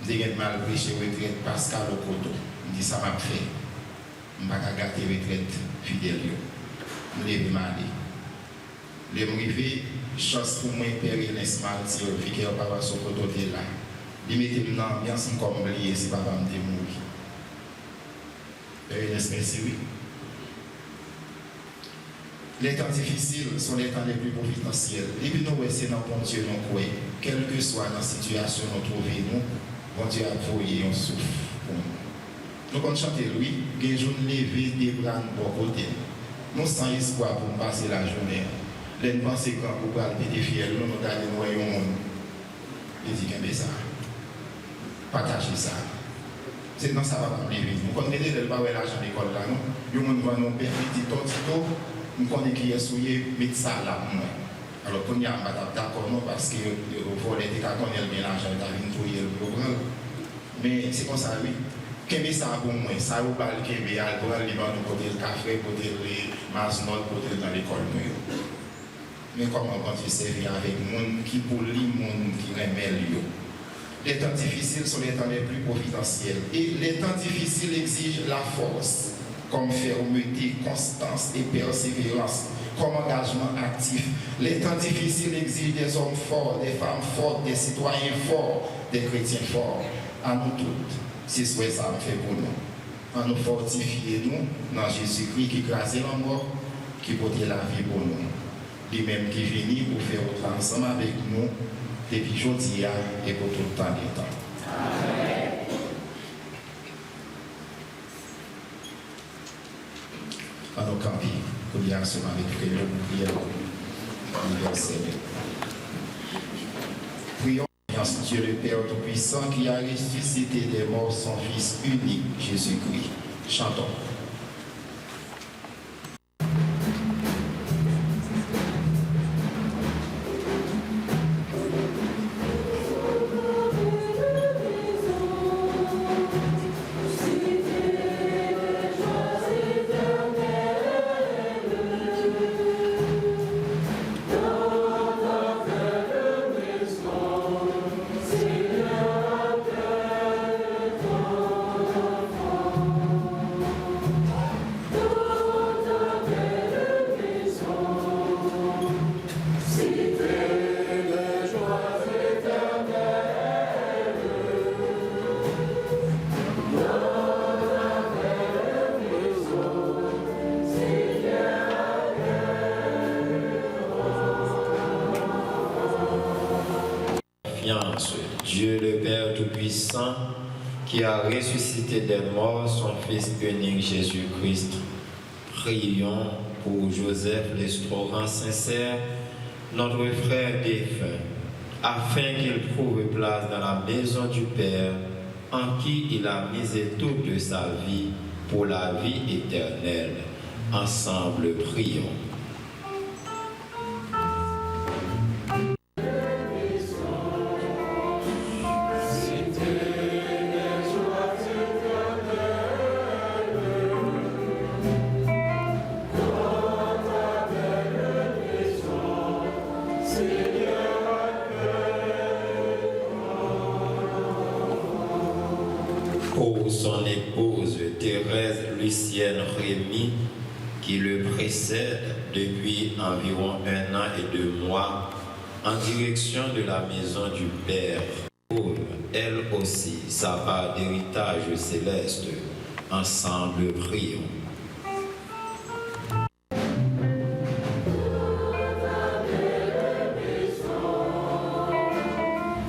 [SPEAKER 5] Je dis mal prêché retraite Pascal au coteau. Je dis ça m'a fait. Je ne vais pas garder retraite fidèle. Je me lève mal. Je me réveille, chance pour moi, père et l'insmalti, le vicaire papa sur le coteau là. Il mettait une ambiance comme oublié si papa me démourit. Père et l'insmalti, oui. Les temps difficiles sont les temps les plus providentiels. Et puis nous, c'est dans bon Dieu, nous croyons. Quelle que soit la situation nous trouvons, bon Dieu a envoyé un souffle pour nous. Nous allons chanter, oui, des jours levés, des bras de bon côté. Nous sans espoir pour passer la journée. Les pensées quand vous allez péter fier, nous allons nous noyer au monde. Il dit qu'il y a ça. Partagez ça. C'est dans ça va nous lever. Nous connaissons le pas l'argent de l'école là, nous. Nous va nous permettre tout. Nous connaissons qui est souillé, mettre ça là pour moi. Alors, quand il y a un d'accord, non, parce que le volet des cartons, il y a bien l'argent, il y a une fouille, il y a. Mais c'est comme ça, oui. Qu'est-ce que ça pour moi? Ça vous parle qu'il y a le Liban, côté le café, côté le Masnol, côté dans l'école. Mais comment quand tu servir avec le monde qui pollue, le monde qui remet le lieu? Les temps difficiles sont les temps les plus providentiels. Et les temps difficiles exigent la force, comme fermeté, constance et persévérance, comme engagement actif. Les temps difficiles exigent des hommes forts, des femmes fortes, des citoyens forts, des chrétiens forts. À nous toutes, c'est ce que ça fait pour nous. À nous fortifier, nous, dans Jésus-Christ qui crasait la mort, qui portait la vie pour nous. Lui-même qui vient pour faire autre ensemble avec nous, depuis aujourd'hui et pour tout le temps des temps. Amen. À nos campis, pour y ensemble avec prière, prière universelle. Prions Dieu le Père Tout-Puissant qui a ressuscité des morts son Fils unique, Jésus-Christ. Chantons.
[SPEAKER 3] Dieu le Père Tout-Puissant, qui a ressuscité des morts son Fils unique Jésus-Christ. Prions pour Joseph l'Estroran sincère, notre frère défunt, afin qu'il trouve place dans la maison du Père, en qui il a misé toute sa vie pour la vie éternelle. Ensemble, prions. Pour son épouse Thérèse Lucienne Rémy, qui le précède depuis environ 1 an et 2 mois en direction de la maison du Père, trouve elle aussi sa part d'héritage céleste. Ensemble, prions.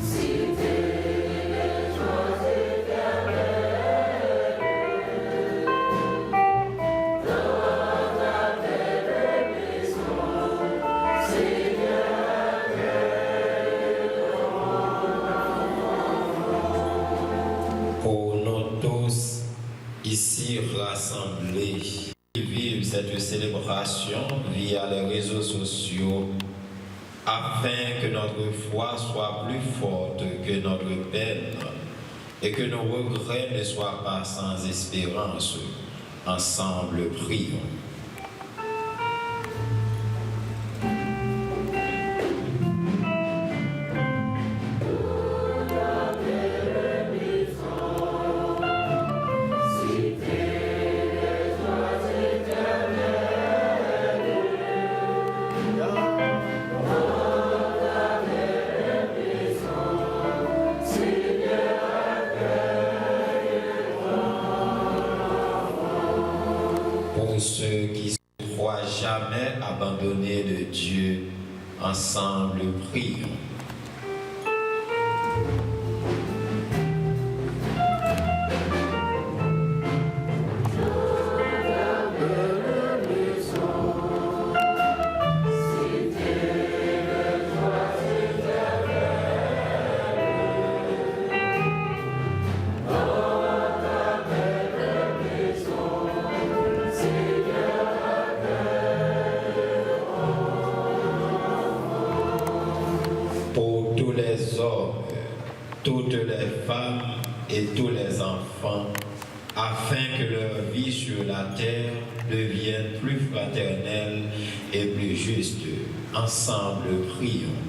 [SPEAKER 6] Cité les joies
[SPEAKER 3] ici rassemblés qui vivent cette célébration via les réseaux sociaux afin que notre foi soit plus forte que notre peine et que nos regrets ne soient pas sans espérance. Ensemble, prions. Ceux qui ne croient jamais abandonnés de Dieu, ensemble prions. Pour tous les hommes, toutes les femmes et tous les enfants, afin que leur vie sur la terre devienne plus fraternelle et plus juste. Ensemble, prions.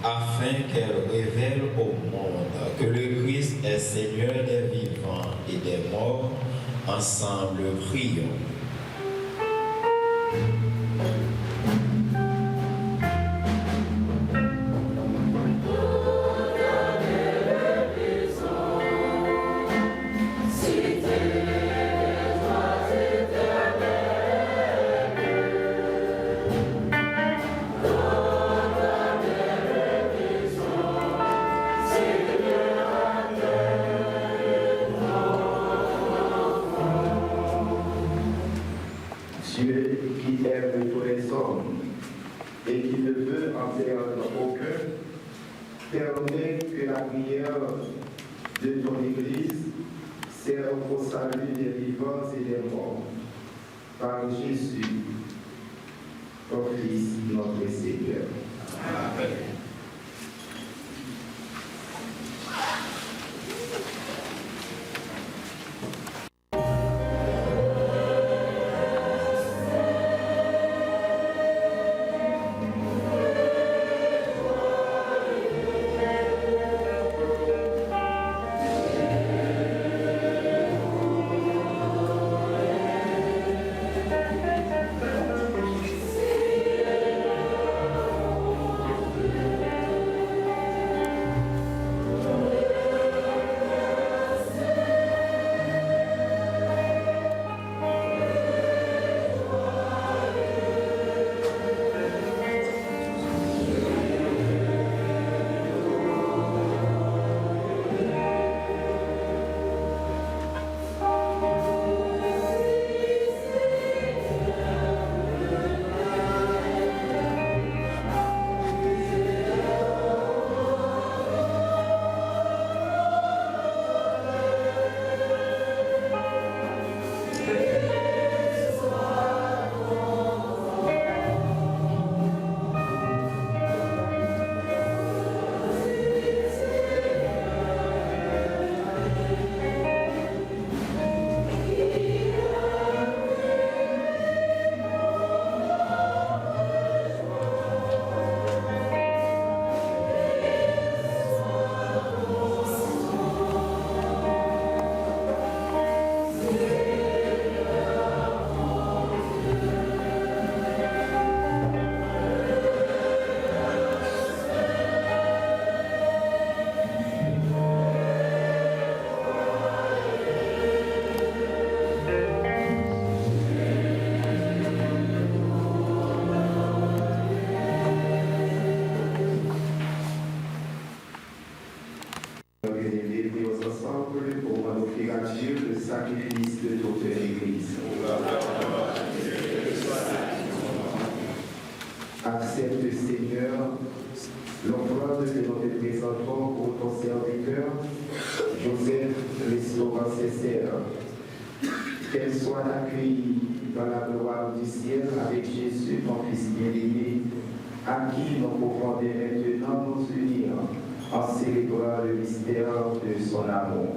[SPEAKER 3] Afin qu'elle révèle au monde que le Christ est Seigneur des vivants et des morts, ensemble prions.
[SPEAKER 1] Dieu qui aime tous les hommes et qui ne veut en perdre aucun, permet que la prière de ton Église serve au salut des vivants et des morts. Par Jésus, ton Fils, notre Seigneur. Amen. Seigneur, l'offrande que nous te présentons pour ton serviteur, Joseph, restaurant sincère, qu'elle soit accueillie dans la gloire du ciel avec Jésus, ton Fils bien-aimé, à qui nous pouvons dès maintenant nous unir en célébrant le mystère de son amour.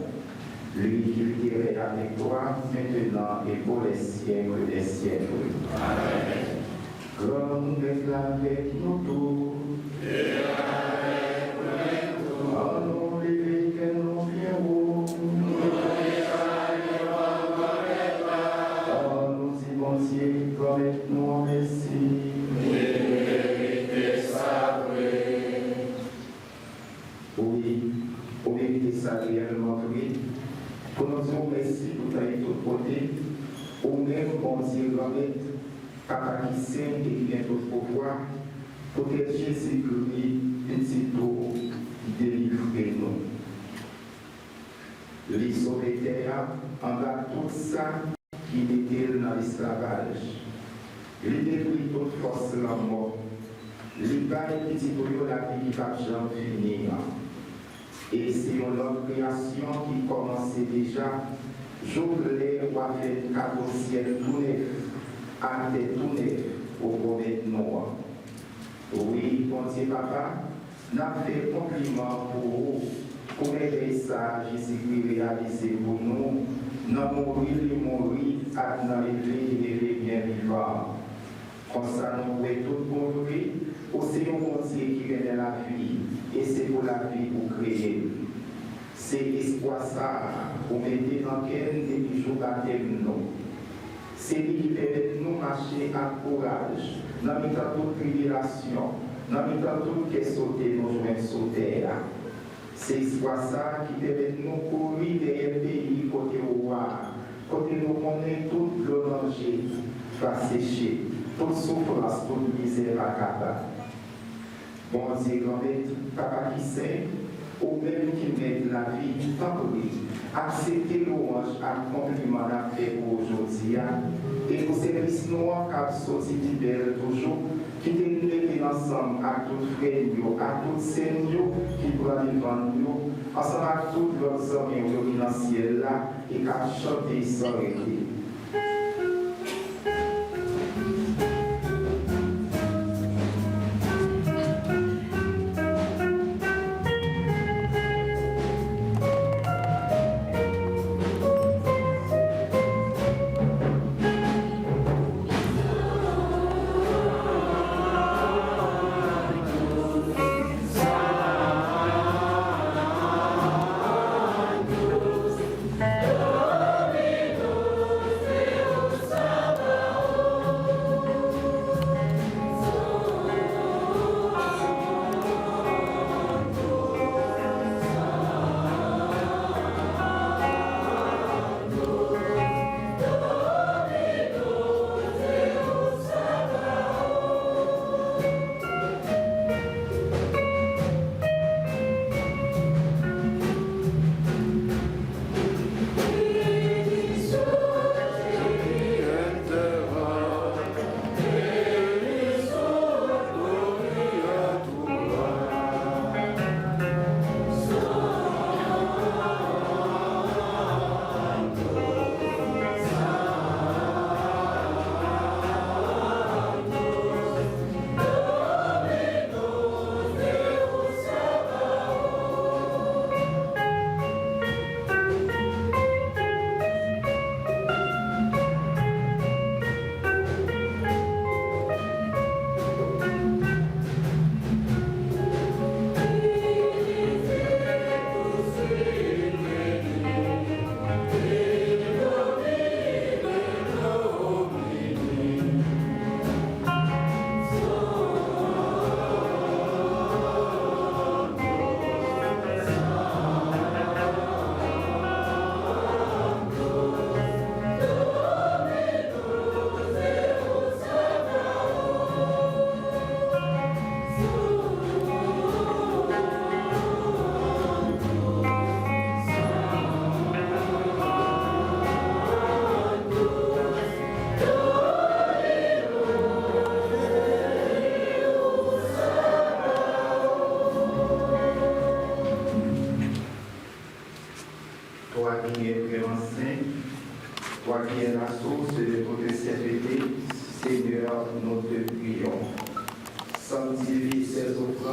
[SPEAKER 1] Lui qui vivrait avec toi maintenant et pour les siècles des siècles. Amen. Comme avec nous tous. Et avec nous. Allons les que nous viendrons. Oh, nous y bon Dieu, promets-nous en Messie. Oui, au mérite ça réellement vrai. Pour nous dire merci pour ta tout côté, ou même bon Dieu, Papa qui sait et qui vient tout pouvoir, pour que Jésus-Christ, petit tout, délivre nous. Les sauveteurs, en bas tout ça qui était dans l'esclavage. Il détruit toute force de la mort. Il baille petit pour la vie qui va jamais finir. Et c'est une autre création qui commençait déjà. J'ouvrais ou avec cadeau ciel tout neuf, à des tout neuf, au promet noir. Oui, bon Dieu, papa, n'a fait compliment pour vous, pour aider ça, Jésus-Christ réalisé pour nous, n'a mourir, à dans les bien vivant. Comme ça, nous pouvons tout construire. Aussi, un bon Dieu qui vient de la vie, et c'est pour la vie pour créer. C'est l'espoir ça, pour mettre dans quel des jours à nous. C'est lui qui permet de nous marcher à courage, dans le temps de toute tribulation, dans le temps de tout qui est sauté, nous joints sauter. C'est l'espoir ça qui permet de nous courir derrière le pays, côté roi, côté nous connaît tout le danger, va sécher, toute souffrance, toute misère à capable. Bon Dieu, grand-mère, papa qui sait, ou même qui met la vie, tant pis, accepter l'orange à compliment à faire aujourd'hui, et pour service noir, car sorti libéré toujours, qui te ensemble à tout frère, à tout seigneur qui prend devant nous, ensemble à tous leurs hommes dans le ciel là, et qu'à chanter sans arrêter.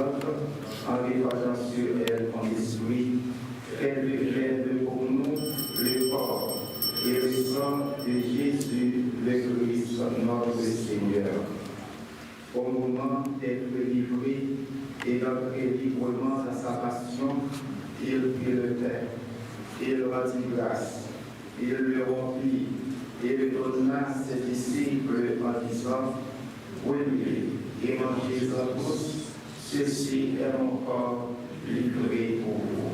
[SPEAKER 1] vivante, en répandant sur elle ton esprit, elle devient pour nous le corps et le sang de Jésus, le Christ, notre Seigneur. Au moment d'être livré et d'entrer librement dans sa passion, il prit le pain, il rendit grâce, il le rompit et le donna à ses disciples en disant, prenez et mangez-en tous, ceci est mon corps livré pour vous.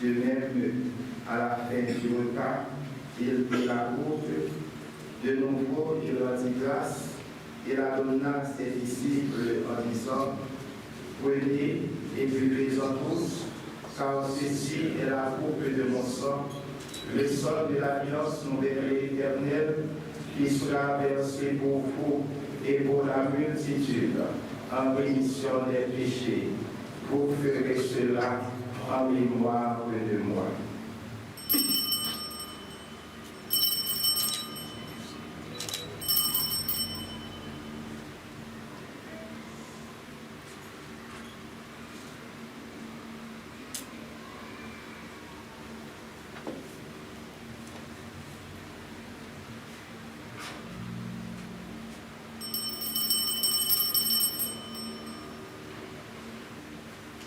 [SPEAKER 1] De même, à la fin du repas, il prit la coupe, de nouveau il rendit grâce et la donna à ses disciples en disant, prenez et buvez-en tous, car ceci est la coupe de mon sang, le sang de l'alliance nouvelle et éternelle, qui sera versé pour vous et pour la multitude, en rémission des péchés. Vous ferez cela en mémoire de moi.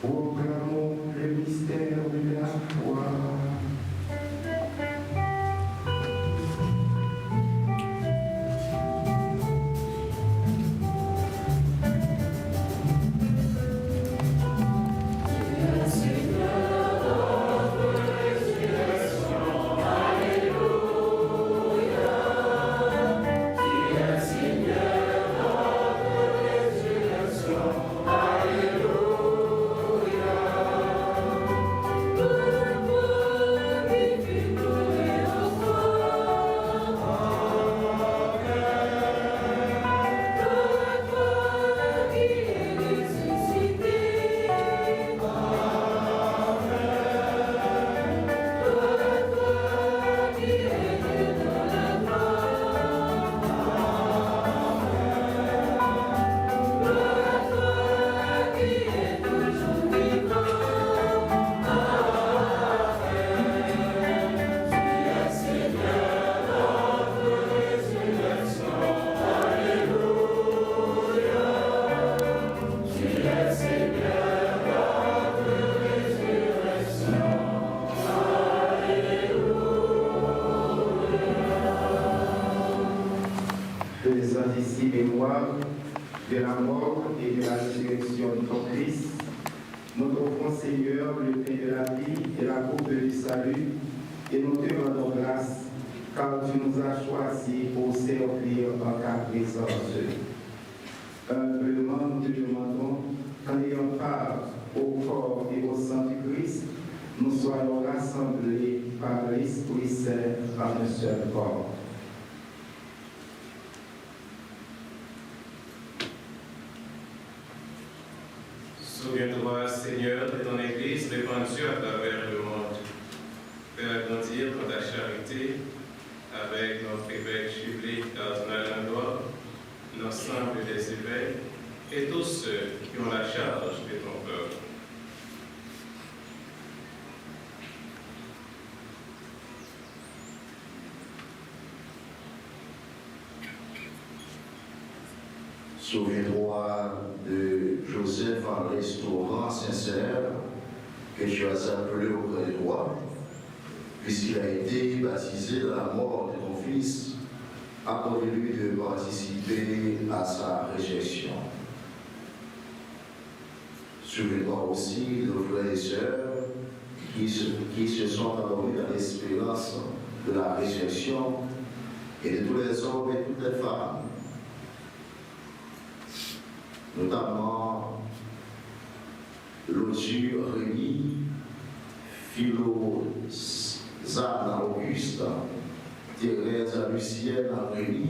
[SPEAKER 1] Proclamons le mystère de la foi. Faisant ici mémoire de la mort et de la résurrection de ton Christ, nous t'offrons, Seigneur, le pain de la vie et la coupe du salut, et nous te rendons grâce, car tu nous as choisis pour servir en ta présence. Humblement, nous te demandons qu'en ayant part au corps et au sang du Christ, nous soyons rassemblés par l'Esprit Saint en un seul corps.
[SPEAKER 6] Souviens-toi, Seigneur, de ton Église répandue à travers le monde. Fais agrandir dans ta charité avec notre évêque jubilé, cardinal Langlois, l'ensemble des évêques et tous ceux qui ont la charge de ton peuple.
[SPEAKER 7] Souviens-toi de Joseph, un restaurant sincère que tu as appelé auprès de toi, puisqu'il a été baptisé de la mort de ton fils, accorde-lui de participer à sa résurrection. Souviens-toi aussi de nos frères et sœurs qui se sont endormis dans l'espérance de la résurrection et de tous les hommes et toutes les femmes, notamment Lodu Rémy, Philosane Auguste, Thérèse Lucienne Henry,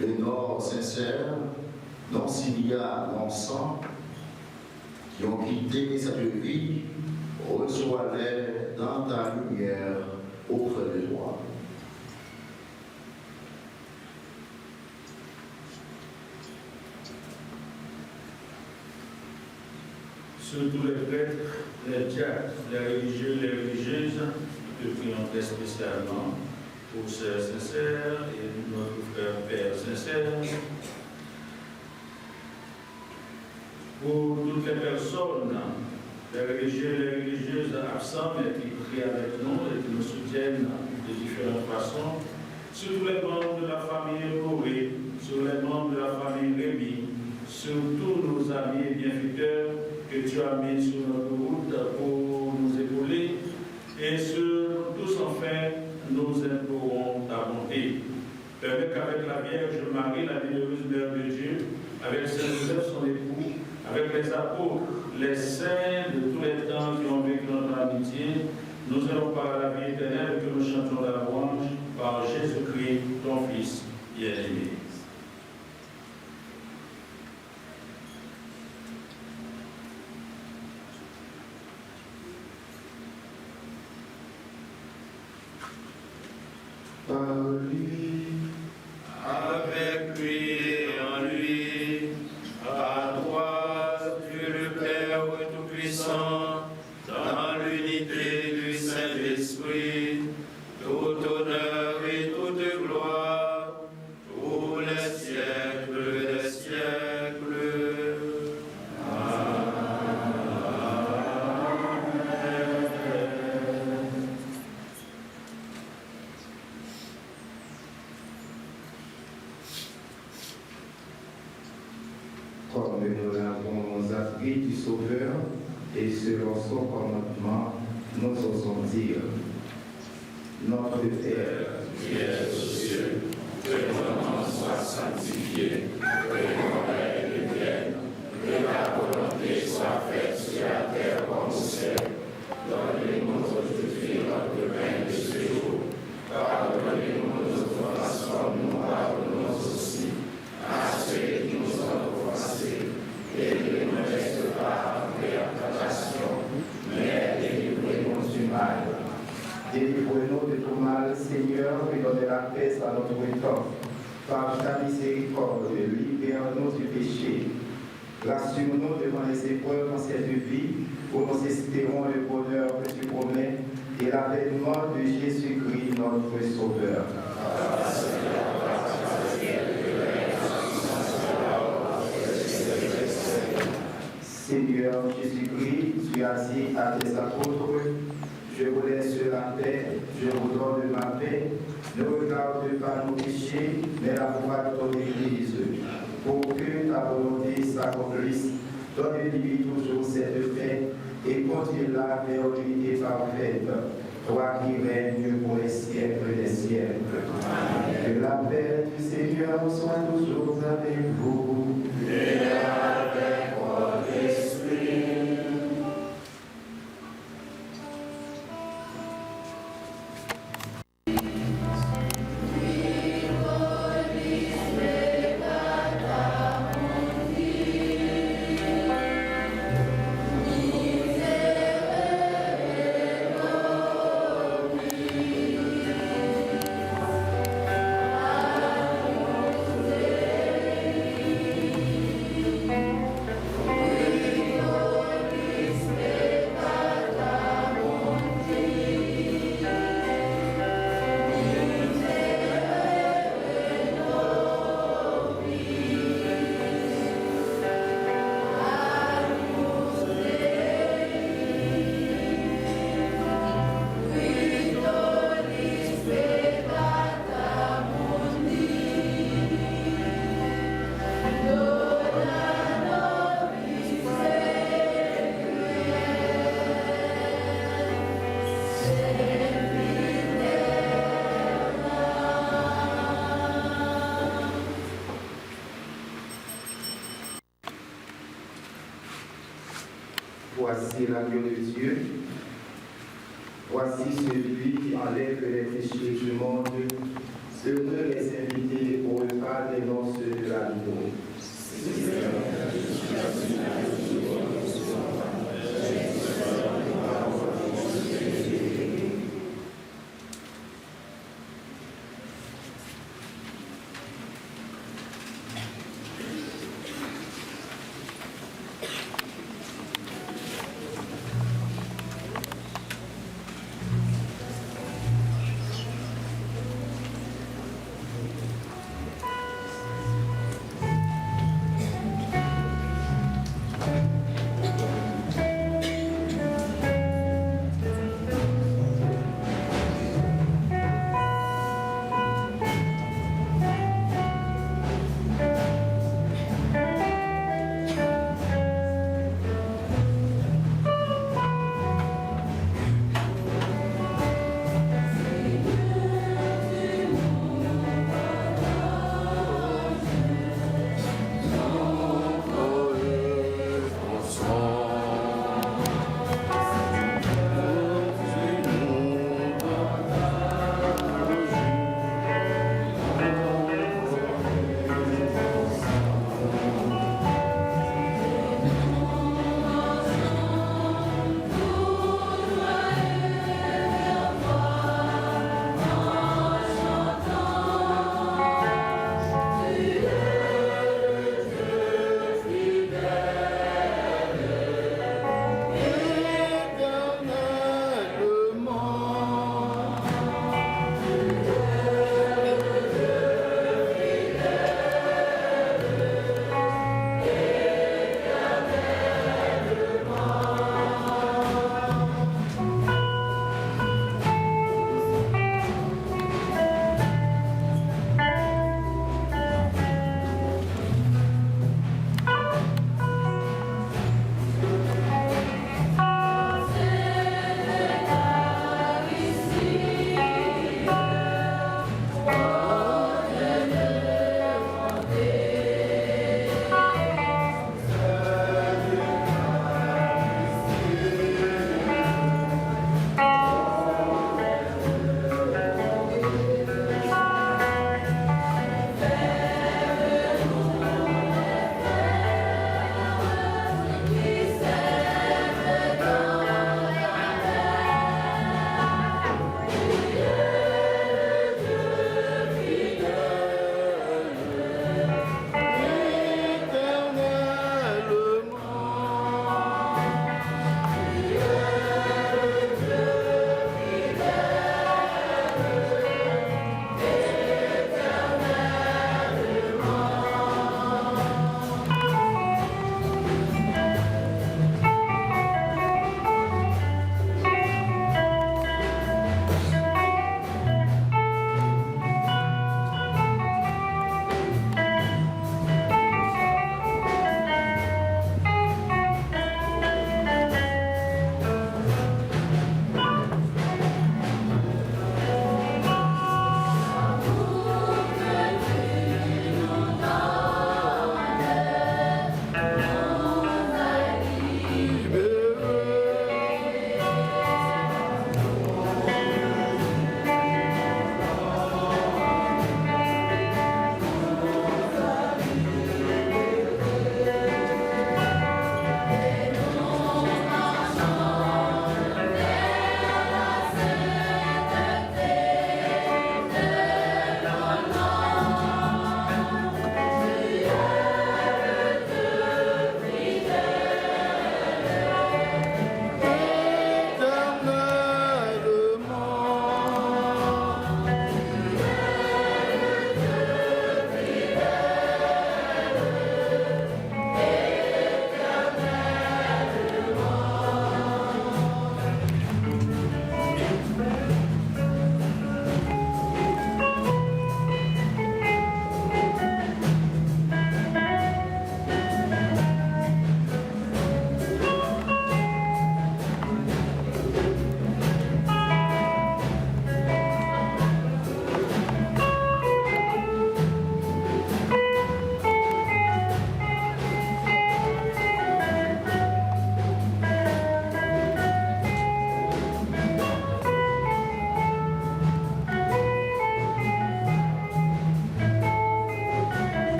[SPEAKER 7] Lénore Sincère, Noncilia Nonsan, qui ont quitté cette vie, reçois-les dans ta lumière auprès de toi.
[SPEAKER 8] Sur tous les prêtres, les diacres, les religieux, les religieuses, nous te prions très spécialement pour Sœur Sincère et notre frère Père Sincère, pour toutes les personnes, les religieux, les religieuses absents, mais qui prient avec nous et qui nous soutiennent de différentes façons, sur tous les membres de la famille Corée, sur les membres de la famille Rémi, sur tous nos amis et bienfaiteurs que tu as mis sur notre route pour nous épauler, et sur tous enfin, nous implorons ta bonté. Permets qu'avec la Vierge Marie, la bienheureuse Mère de Dieu, avec Saint Joseph son époux, avec les apôtres, les saints de tous les temps qui ont vécu notre amitié, nous allons par la vie éternelle que nous chantons la louange par Jésus-Christ, ton Fils bien-aimé.
[SPEAKER 1] Par lui,
[SPEAKER 3] avec lui et en lui, à toi, Dieu le Père Tout-Puissant, dans l'unité du Saint-Esprit, tout honneur et toute gloire, pour les siècles des siècles.
[SPEAKER 1] comme nous l'avons appris du Sauveur, et selon son commandement, nous osons dire, notre Père,
[SPEAKER 5] qui est aux cieux, que ton nom soit sanctifié, que ton règne vienne, que ta volonté soit faite sur la terre comme au ciel. Donne-nous aujourd'hui notre pain de ce jour. Pardonnez-nous nos offenses comme nous pardonnons aussi à ceux qui nous ont offensés. Et ne nous laisse pas entrer en tentation, mais délivrez-nous du mal.
[SPEAKER 1] Délivre-nous de tout mal, Seigneur, et donne la paix à notre temps. Par ta miséricorde, libère-nous du péché. Rassure-nous devant les épreuves dans cette vie, où nous espérons le bonheur que tu promets et l'avènement de Jésus-Christ, notre Sauveur. Seigneur Jésus-Christ, tu as dit à tes apôtres, je vous laisse la paix, je vous donne ma paix. Ne regarde pas nos péchés, mais la voie de ton Église. Pour que ta volonté s'accomplisse, donne-lui toujours cette paix et conduis-la vers l'unité parfaite. Toi qui règnes pour les siècles des siècles. Que la paix du Seigneur soit toujours avec vous.
[SPEAKER 5] Et avec votre esprit.
[SPEAKER 1] Voici l'agneau de Dieu. Voici celui
[SPEAKER 9] qui enlève les péchés du monde, demeure les invités au repas des noces de l'agneau.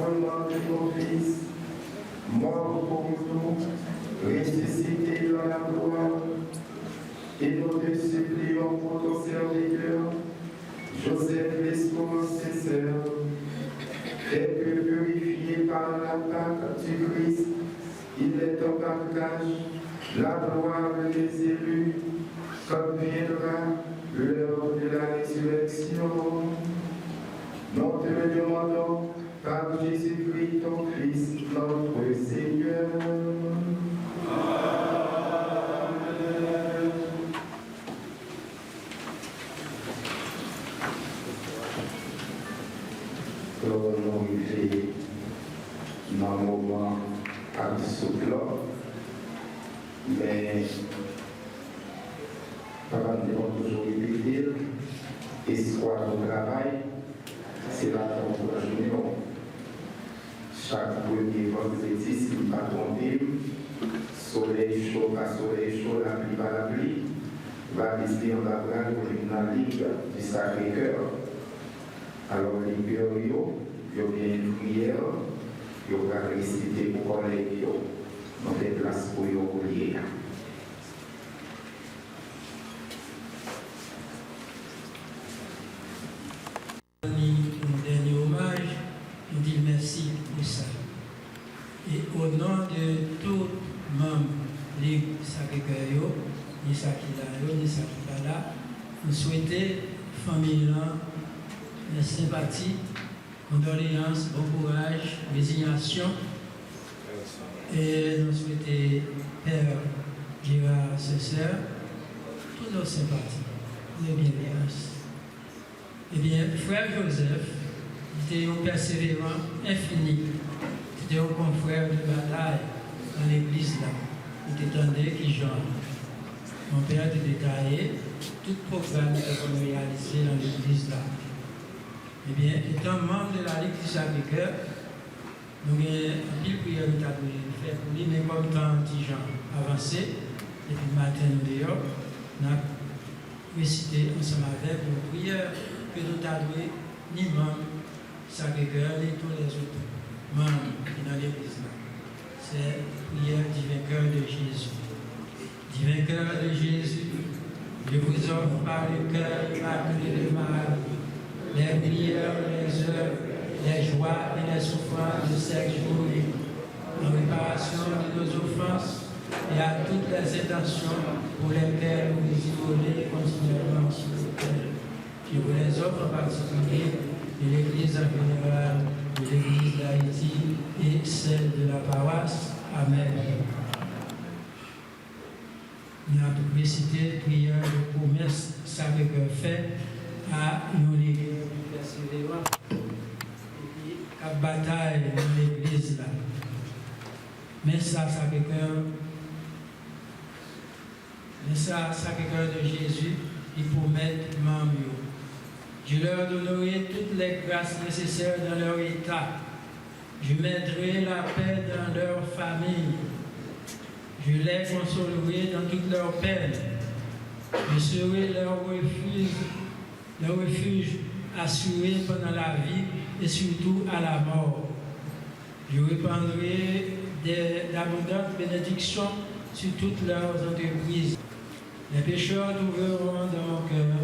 [SPEAKER 9] l'enlèvement de ton Fils, mort pour nous, ressuscité dans la gloire, et nous te supplions pour ton serviteur, Joseph Lescaut, sincère, et que purifié par l'attaque du Christ, il est en partage la gloire des élus, quand viendra l'heure de la résurrection. Nous te le demandons par Jésus-Christ, ton Fils, notre Seigneur. Nous arrivons dans un moment souple, mais parents devons toujours répéter, espoir au travail, c'est la temps pour la journée. Chaque premier vendredi, si nous ne pas trompé, soleil chaud, pas soleil chaud, la pluie, pas la pluie, va rester en avril pour la Ligue du Sacré-Cœur. Alors, les cœurs, il y a bien une prière, il y a récité pour collègues, on fait place pour y prier.
[SPEAKER 10] Mon dernier hommage, nous disons merci pour ça. Et au nom de tous les membres de l'Église Sacré-Cœur, ni ça qui là, ni ça qui là, nous souhaitons, famille, sympathie, condoléances, bon courage, résignation. Et nous souhaitons, Père Gérard, ses sœurs, toutes nos sympathies, nos bienveillances. Eh bien, frère Joseph était un persévérant infini. C'était un confrère de bataille dans l'église là. Il était qui genre. Mon père était détaillé tout programme qu'on réalisé dans l'église là. Eh bien, étant membre de la Ligue du Sacré-Cœur, nous avons un pile prière que nous avons fait pour lui, mais comme tant petit gens avancé, depuis le matin nous dehors, nous avons récité ensemble avec une prière que nous avons ni membres Sacré-Cœur, ni tous les autres membres dans l'église. C'est la prière du vainqueur de Jésus. Du vainqueur de Jésus, je vous offre par le cœur immaculé de Marie, les prières, les œuvres, les joies et les souffrances de cette journée, en réparation de nos offenses et à toutes les intentions pour lesquelles vous immolez continuellement sur l'autel. Je vous les offre en particulier de l'Église en général, de l'Église d'Haïti et celle de la paroisse. Amen. Nous avons précité prière de promesse Sacré-Cœur fait à une église persévérante et puis à bataille dans l'église là. Mais ça, Sacré-Cœur de Jésus, il promet membres. Je leur donnerai toutes les grâces nécessaires dans leur état. Je mettrai la paix dans leur famille. Je les consolerai dans toutes leurs peines. Je serai leur refuge assuré pendant la vie et surtout à la mort. Je répandrai d'abondantes bénédictions sur toutes leurs entreprises. Les pécheurs trouveront dans mon cœur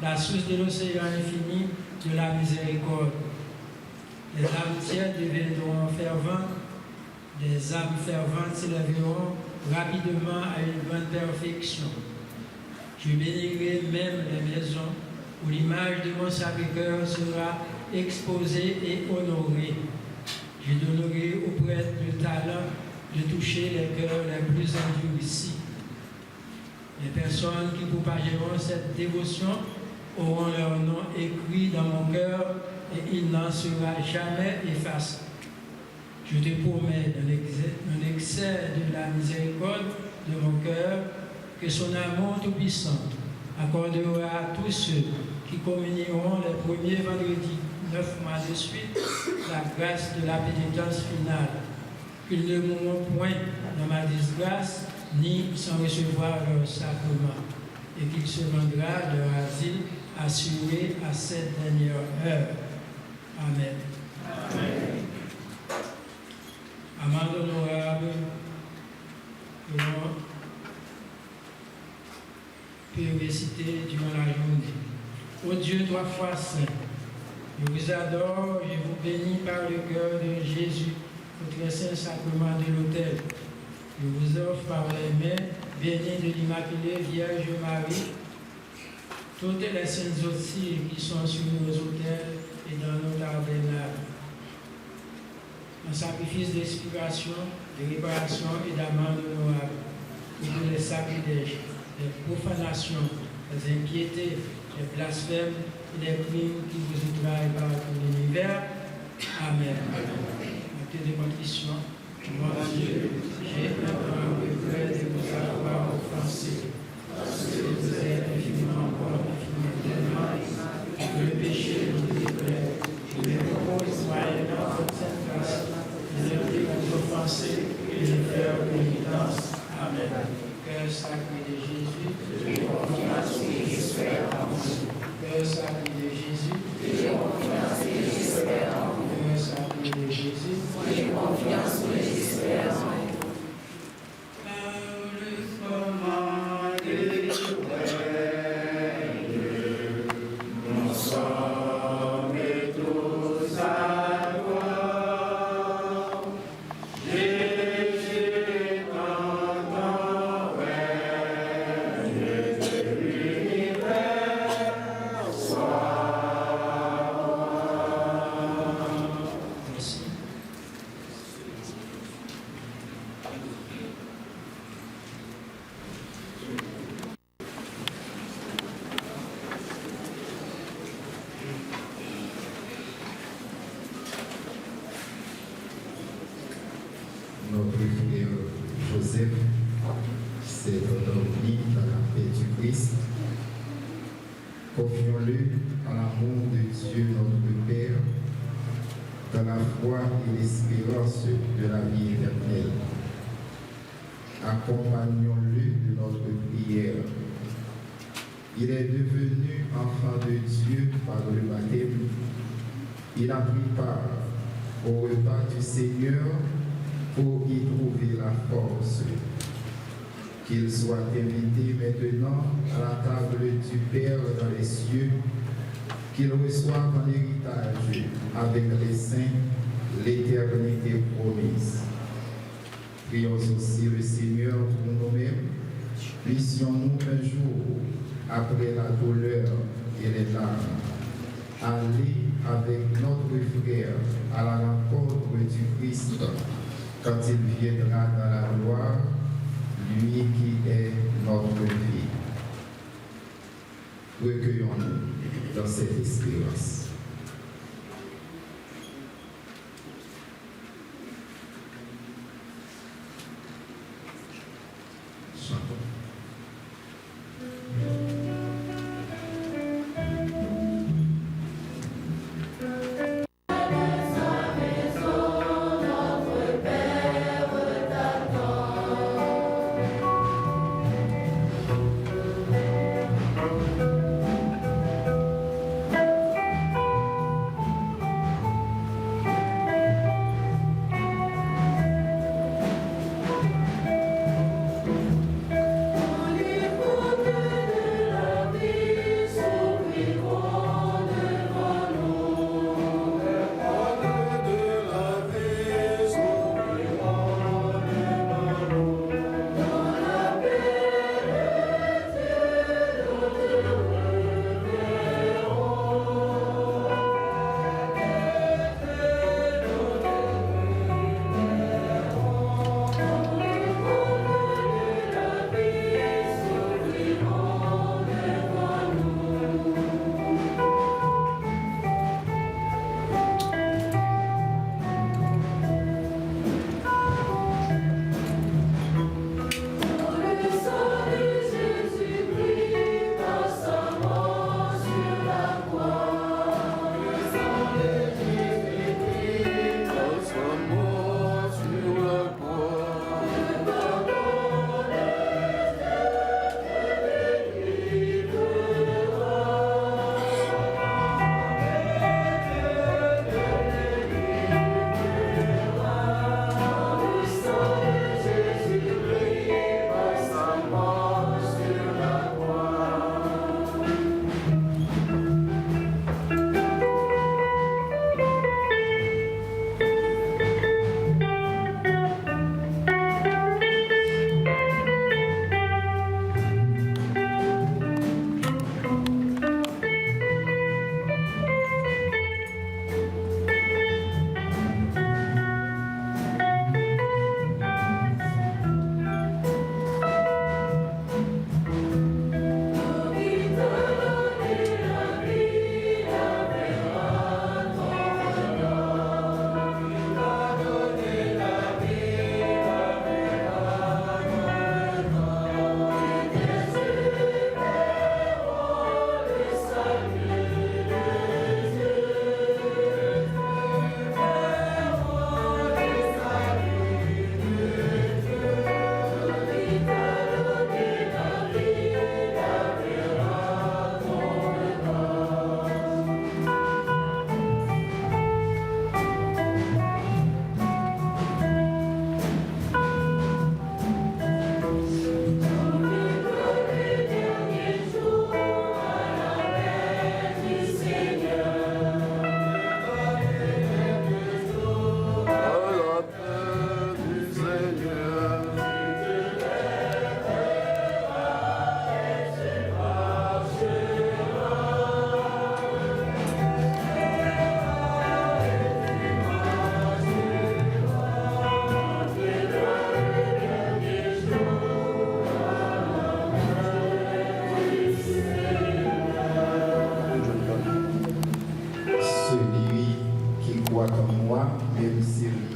[SPEAKER 10] la source de l'océan infini de la miséricorde. Les âmes tièdes deviendront ferventes, les âmes ferventes s'élèveront rapidement à une bonne perfection. Je bénirai même les maisons où l'image de mon Sacré-Cœur sera exposée et honorée. Je donnerai aux prêtres le talent de toucher les cœurs les plus endurcis. Les personnes qui propageront cette dévotion auront leur nom écrit dans mon cœur et il n'en sera jamais effacé. Je te promets dans l'excès de la miséricorde de mon cœur que son amour tout-puissant accordera à tous ceux qui communieront les premiers vendredis 9 mois de suite la grâce de la pénitence finale, qu'ils ne mourront point dans ma disgrâce ni sans recevoir leur sacrement, et qu'il se rendra leur asile assuré à cette dernière heure. Amen. Amen. réciter durant la journée. Ô Dieu, 3 fois saint, je vous adore, je vous bénis par le cœur de Jésus, au très saint sacrement de l'autel. Je vous offre par les mains bénies de l'Immaculée Vierge Marie, toutes les saintes aussi qui sont sur nos autels et dans nos tabernacles. Un sacrifice d'expiation, de réparation et d'amende honorable, et de les sacrilèges, les profanations, les impiétés, les blasphèmes et les crimes qui vous outragent par tout l'univers. Amen. Acte de contrition. Mon Dieu, j'ai un grand regret de vous avoir offensé, parce que vous êtes infiniment bon, infiniment tellement, que le péché nous déplaît. Je me propose moyennant votre sainte grâce, de ne plus vous offenser et de faire pénitence. Amen. Cœur sacré de Jésus, j'ai confiance et j'espère en vous. Cœur sacré de Jésus, j'ai confiance et j'espère en vous. Cœur sacré de Jésus, j'ai confiance et j'espère en vous.
[SPEAKER 5] Notre frère Joseph s'est endormi dans la paix du Christ. Confions-le à l'amour de Dieu notre Père, dans la foi et l'espérance de la vie éternelle. Accompagnons-le de notre prière. Il est devenu enfant de Dieu par le baptême. Il a pris part au repas du Seigneur pour y trouver la force. Qu'il soit invité maintenant à la table du Père dans les cieux, qu'il reçoive en héritage avec les saints l'éternité promise. Prions aussi le Seigneur pour nous-mêmes. Puissions-nous un jour, après la douleur et les larmes, aller avec notre frère à la rencontre du Christ quand il viendra dans la gloire, lui qui est notre vie. Recueillons-nous dans cette espérance. Chantons.
[SPEAKER 11] Thank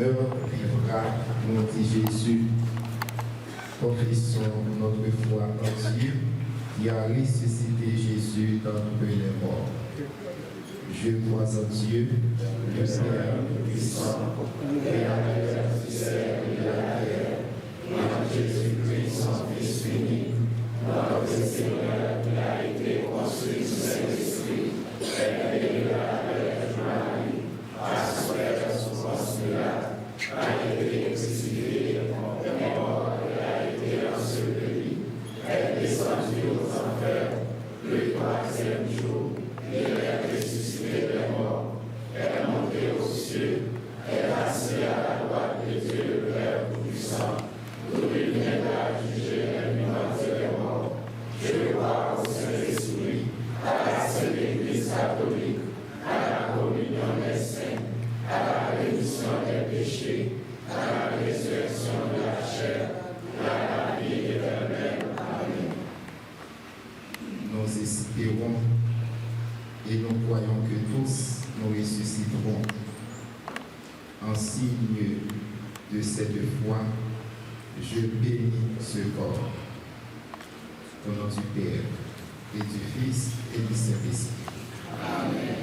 [SPEAKER 5] meurt vivra, nous dit Jésus. Confessons notre foi en Dieu qui a ressuscité Jésus d'entre les morts. Je crois en Dieu, le Père puissant, créateur du ciel et de la terre, et en Jésus-Christ, son Fils unique, notre Seigneur, qui a été conçu du Saint-Esprit, élevé de la Vierge Marie, a souffert sous Ponce Pilate, a été crucifié, est mort et a été enseveli, est descendu aux enfers, le troisième jour, il est ressuscité des morts, est monté aux cieux, est assis à la droite de Dieu le Père Tout-Puissant, d'où il viendra juger les vivants et les morts. Je crois au Saint-Esprit, à la Sainte Église catholique, à la communion des saints, à la rémission des péchés, à la résurrection de la chair, et à la vie éternelle. Amen. Nous espérons et nous croyons que tous nous ressusciterons. En signe de cette foi, je bénis ce corps. Au nom du Père, et du Fils, et du Saint-Esprit. Amen.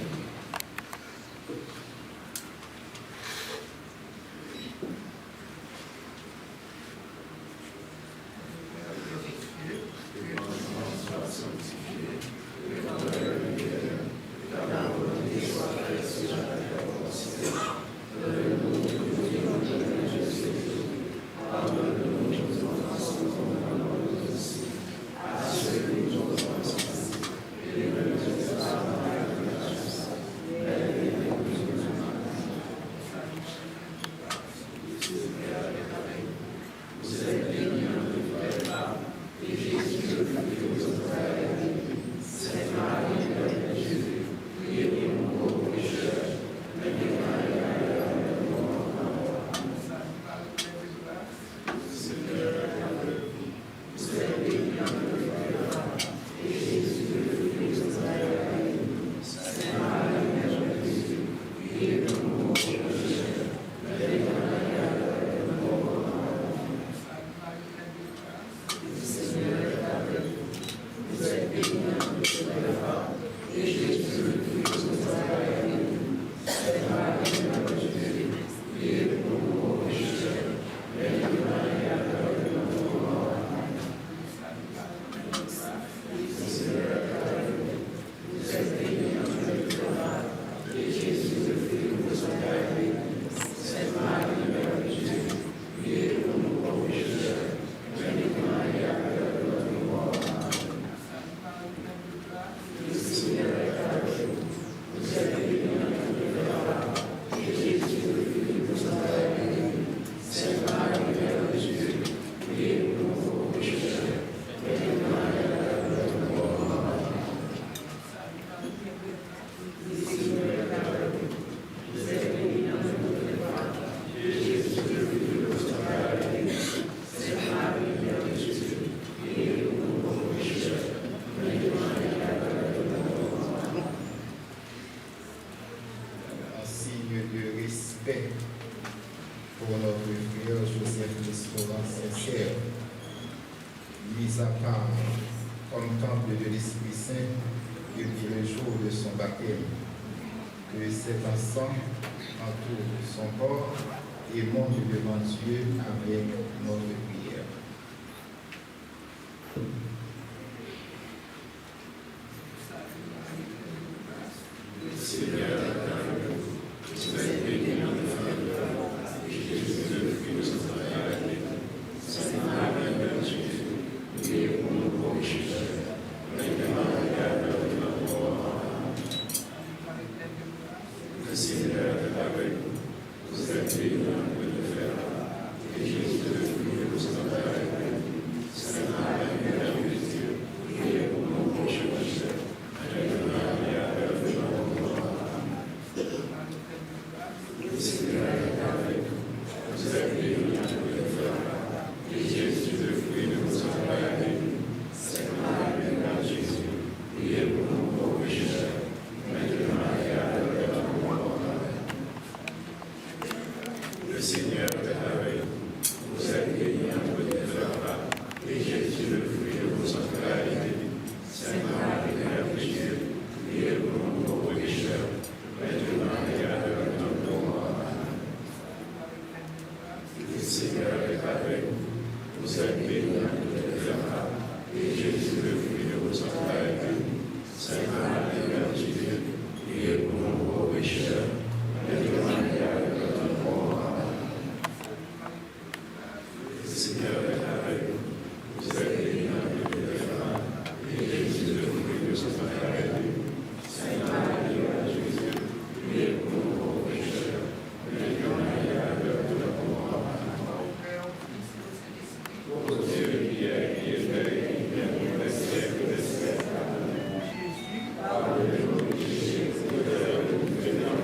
[SPEAKER 5] Pour notre frère Joseph Lestrohan sincère, mis à part comme temple de l'Esprit Saint depuis le jour de son baptême, que cet ensemble entoure son corps et monte devant Dieu avec notre prière. Seigneur,
[SPEAKER 6] Seigneur est avec vous. Vous êtes bénie entre les femmes, et Jésus, le fruit de vos entrailles, est béni. Sainte Marie, Mère de Dieu, priez pour nous pauvres pécheurs, maintenant et à l'heure de notre mort. Amen. Le Seigneur est avec vous. Vous êtes bénie entre les femmes, et Jésus, le fruit de vos entrailles, est béni. Sainte Marie, Mère de Dieu, priez pour nous pauvres pécheurs, maintenant et à l'heure de notre mort. Amen. Le Seigneur est avec vous. Vous êtes bénie entre les femmes, et Jésus, le fruit de vos entrailles, est béni. Sainte Marie, Mère de Dieu, priez pour nous pauvres pécheurs, maintenant et à l'heure de notre mort. Amen. Ô Dieu qui est vrai, qui vient pour les siècles des siècles. Amen. Pardonnez-nous nos péchés, nous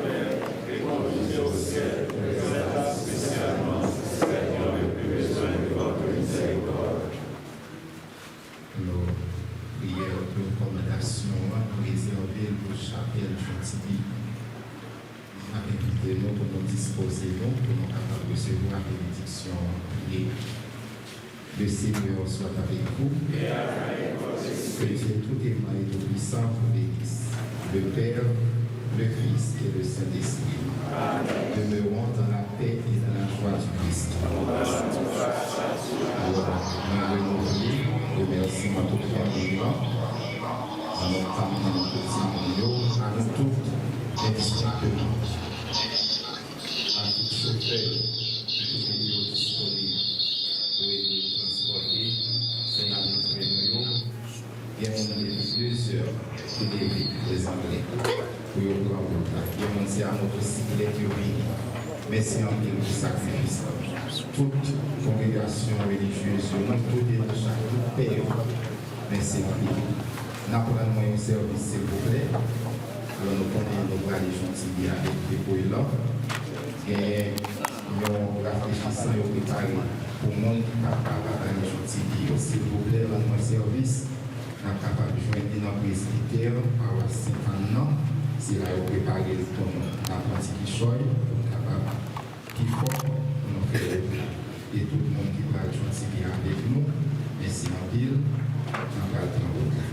[SPEAKER 6] Père, et conduisez au ciel, réservez spécialement celles qui ont le plus besoin de votre miséricorde.
[SPEAKER 5] Nos prières de recommandation réservées pour chapelle Chantilly. Invitez-nous pour nous disposer, pour nous capables de recevoir la bénédiction priée. Le Seigneur soit avec vous. Que Dieu tout aimant et tout puissant vous bénisse. Le Père, le Fils et le Saint-Esprit. Demeurons dans la paix et dans la joie du Christ. Alors, nous venons prier, remercions à toute famille, à nos familles, à nos petits milieux, à nous toutes, indistinctement, à tous chauffeurs, tous les milieux disponibles pour aider nous transporter, Seigneur, nous prenons, il y a plusieurs heures pour les Anglais, pour y avoir un contact. Il y a à notre cyclette urbaine. Merci en bien pour sacrifice. Toute congrégation religieuse, nous tous les chaque père, merci Dieu. Nous prenons un service, s'il vous plaît. Alors nous prenons nos bras les gentils avec les poils là. Et nous réfléchissons et nous préparons pour le monde qui est capable de les gentils. S'il vous plaît, rendons un service. Nous sommes capables de joindre dans le presbytère par 50 ans. C'est là où nous préparons le temps d'apprenti qui choisit, pour être capable qui fort, pour nous faire et tout le monde qui va gentils bien avec nous. Merci en ville. Nous allons travailler.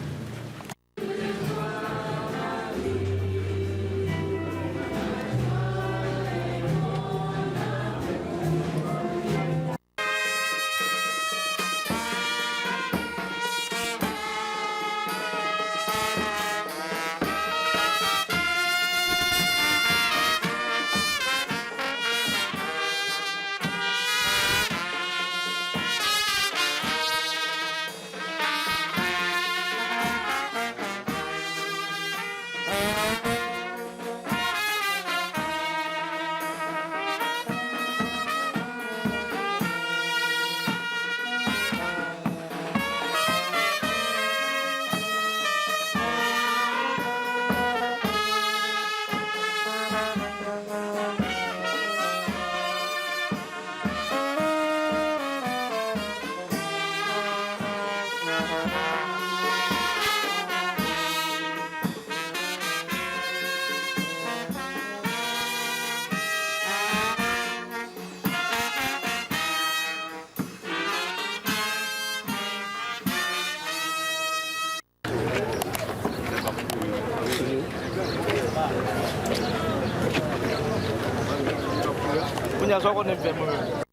[SPEAKER 11] Punya soko nih,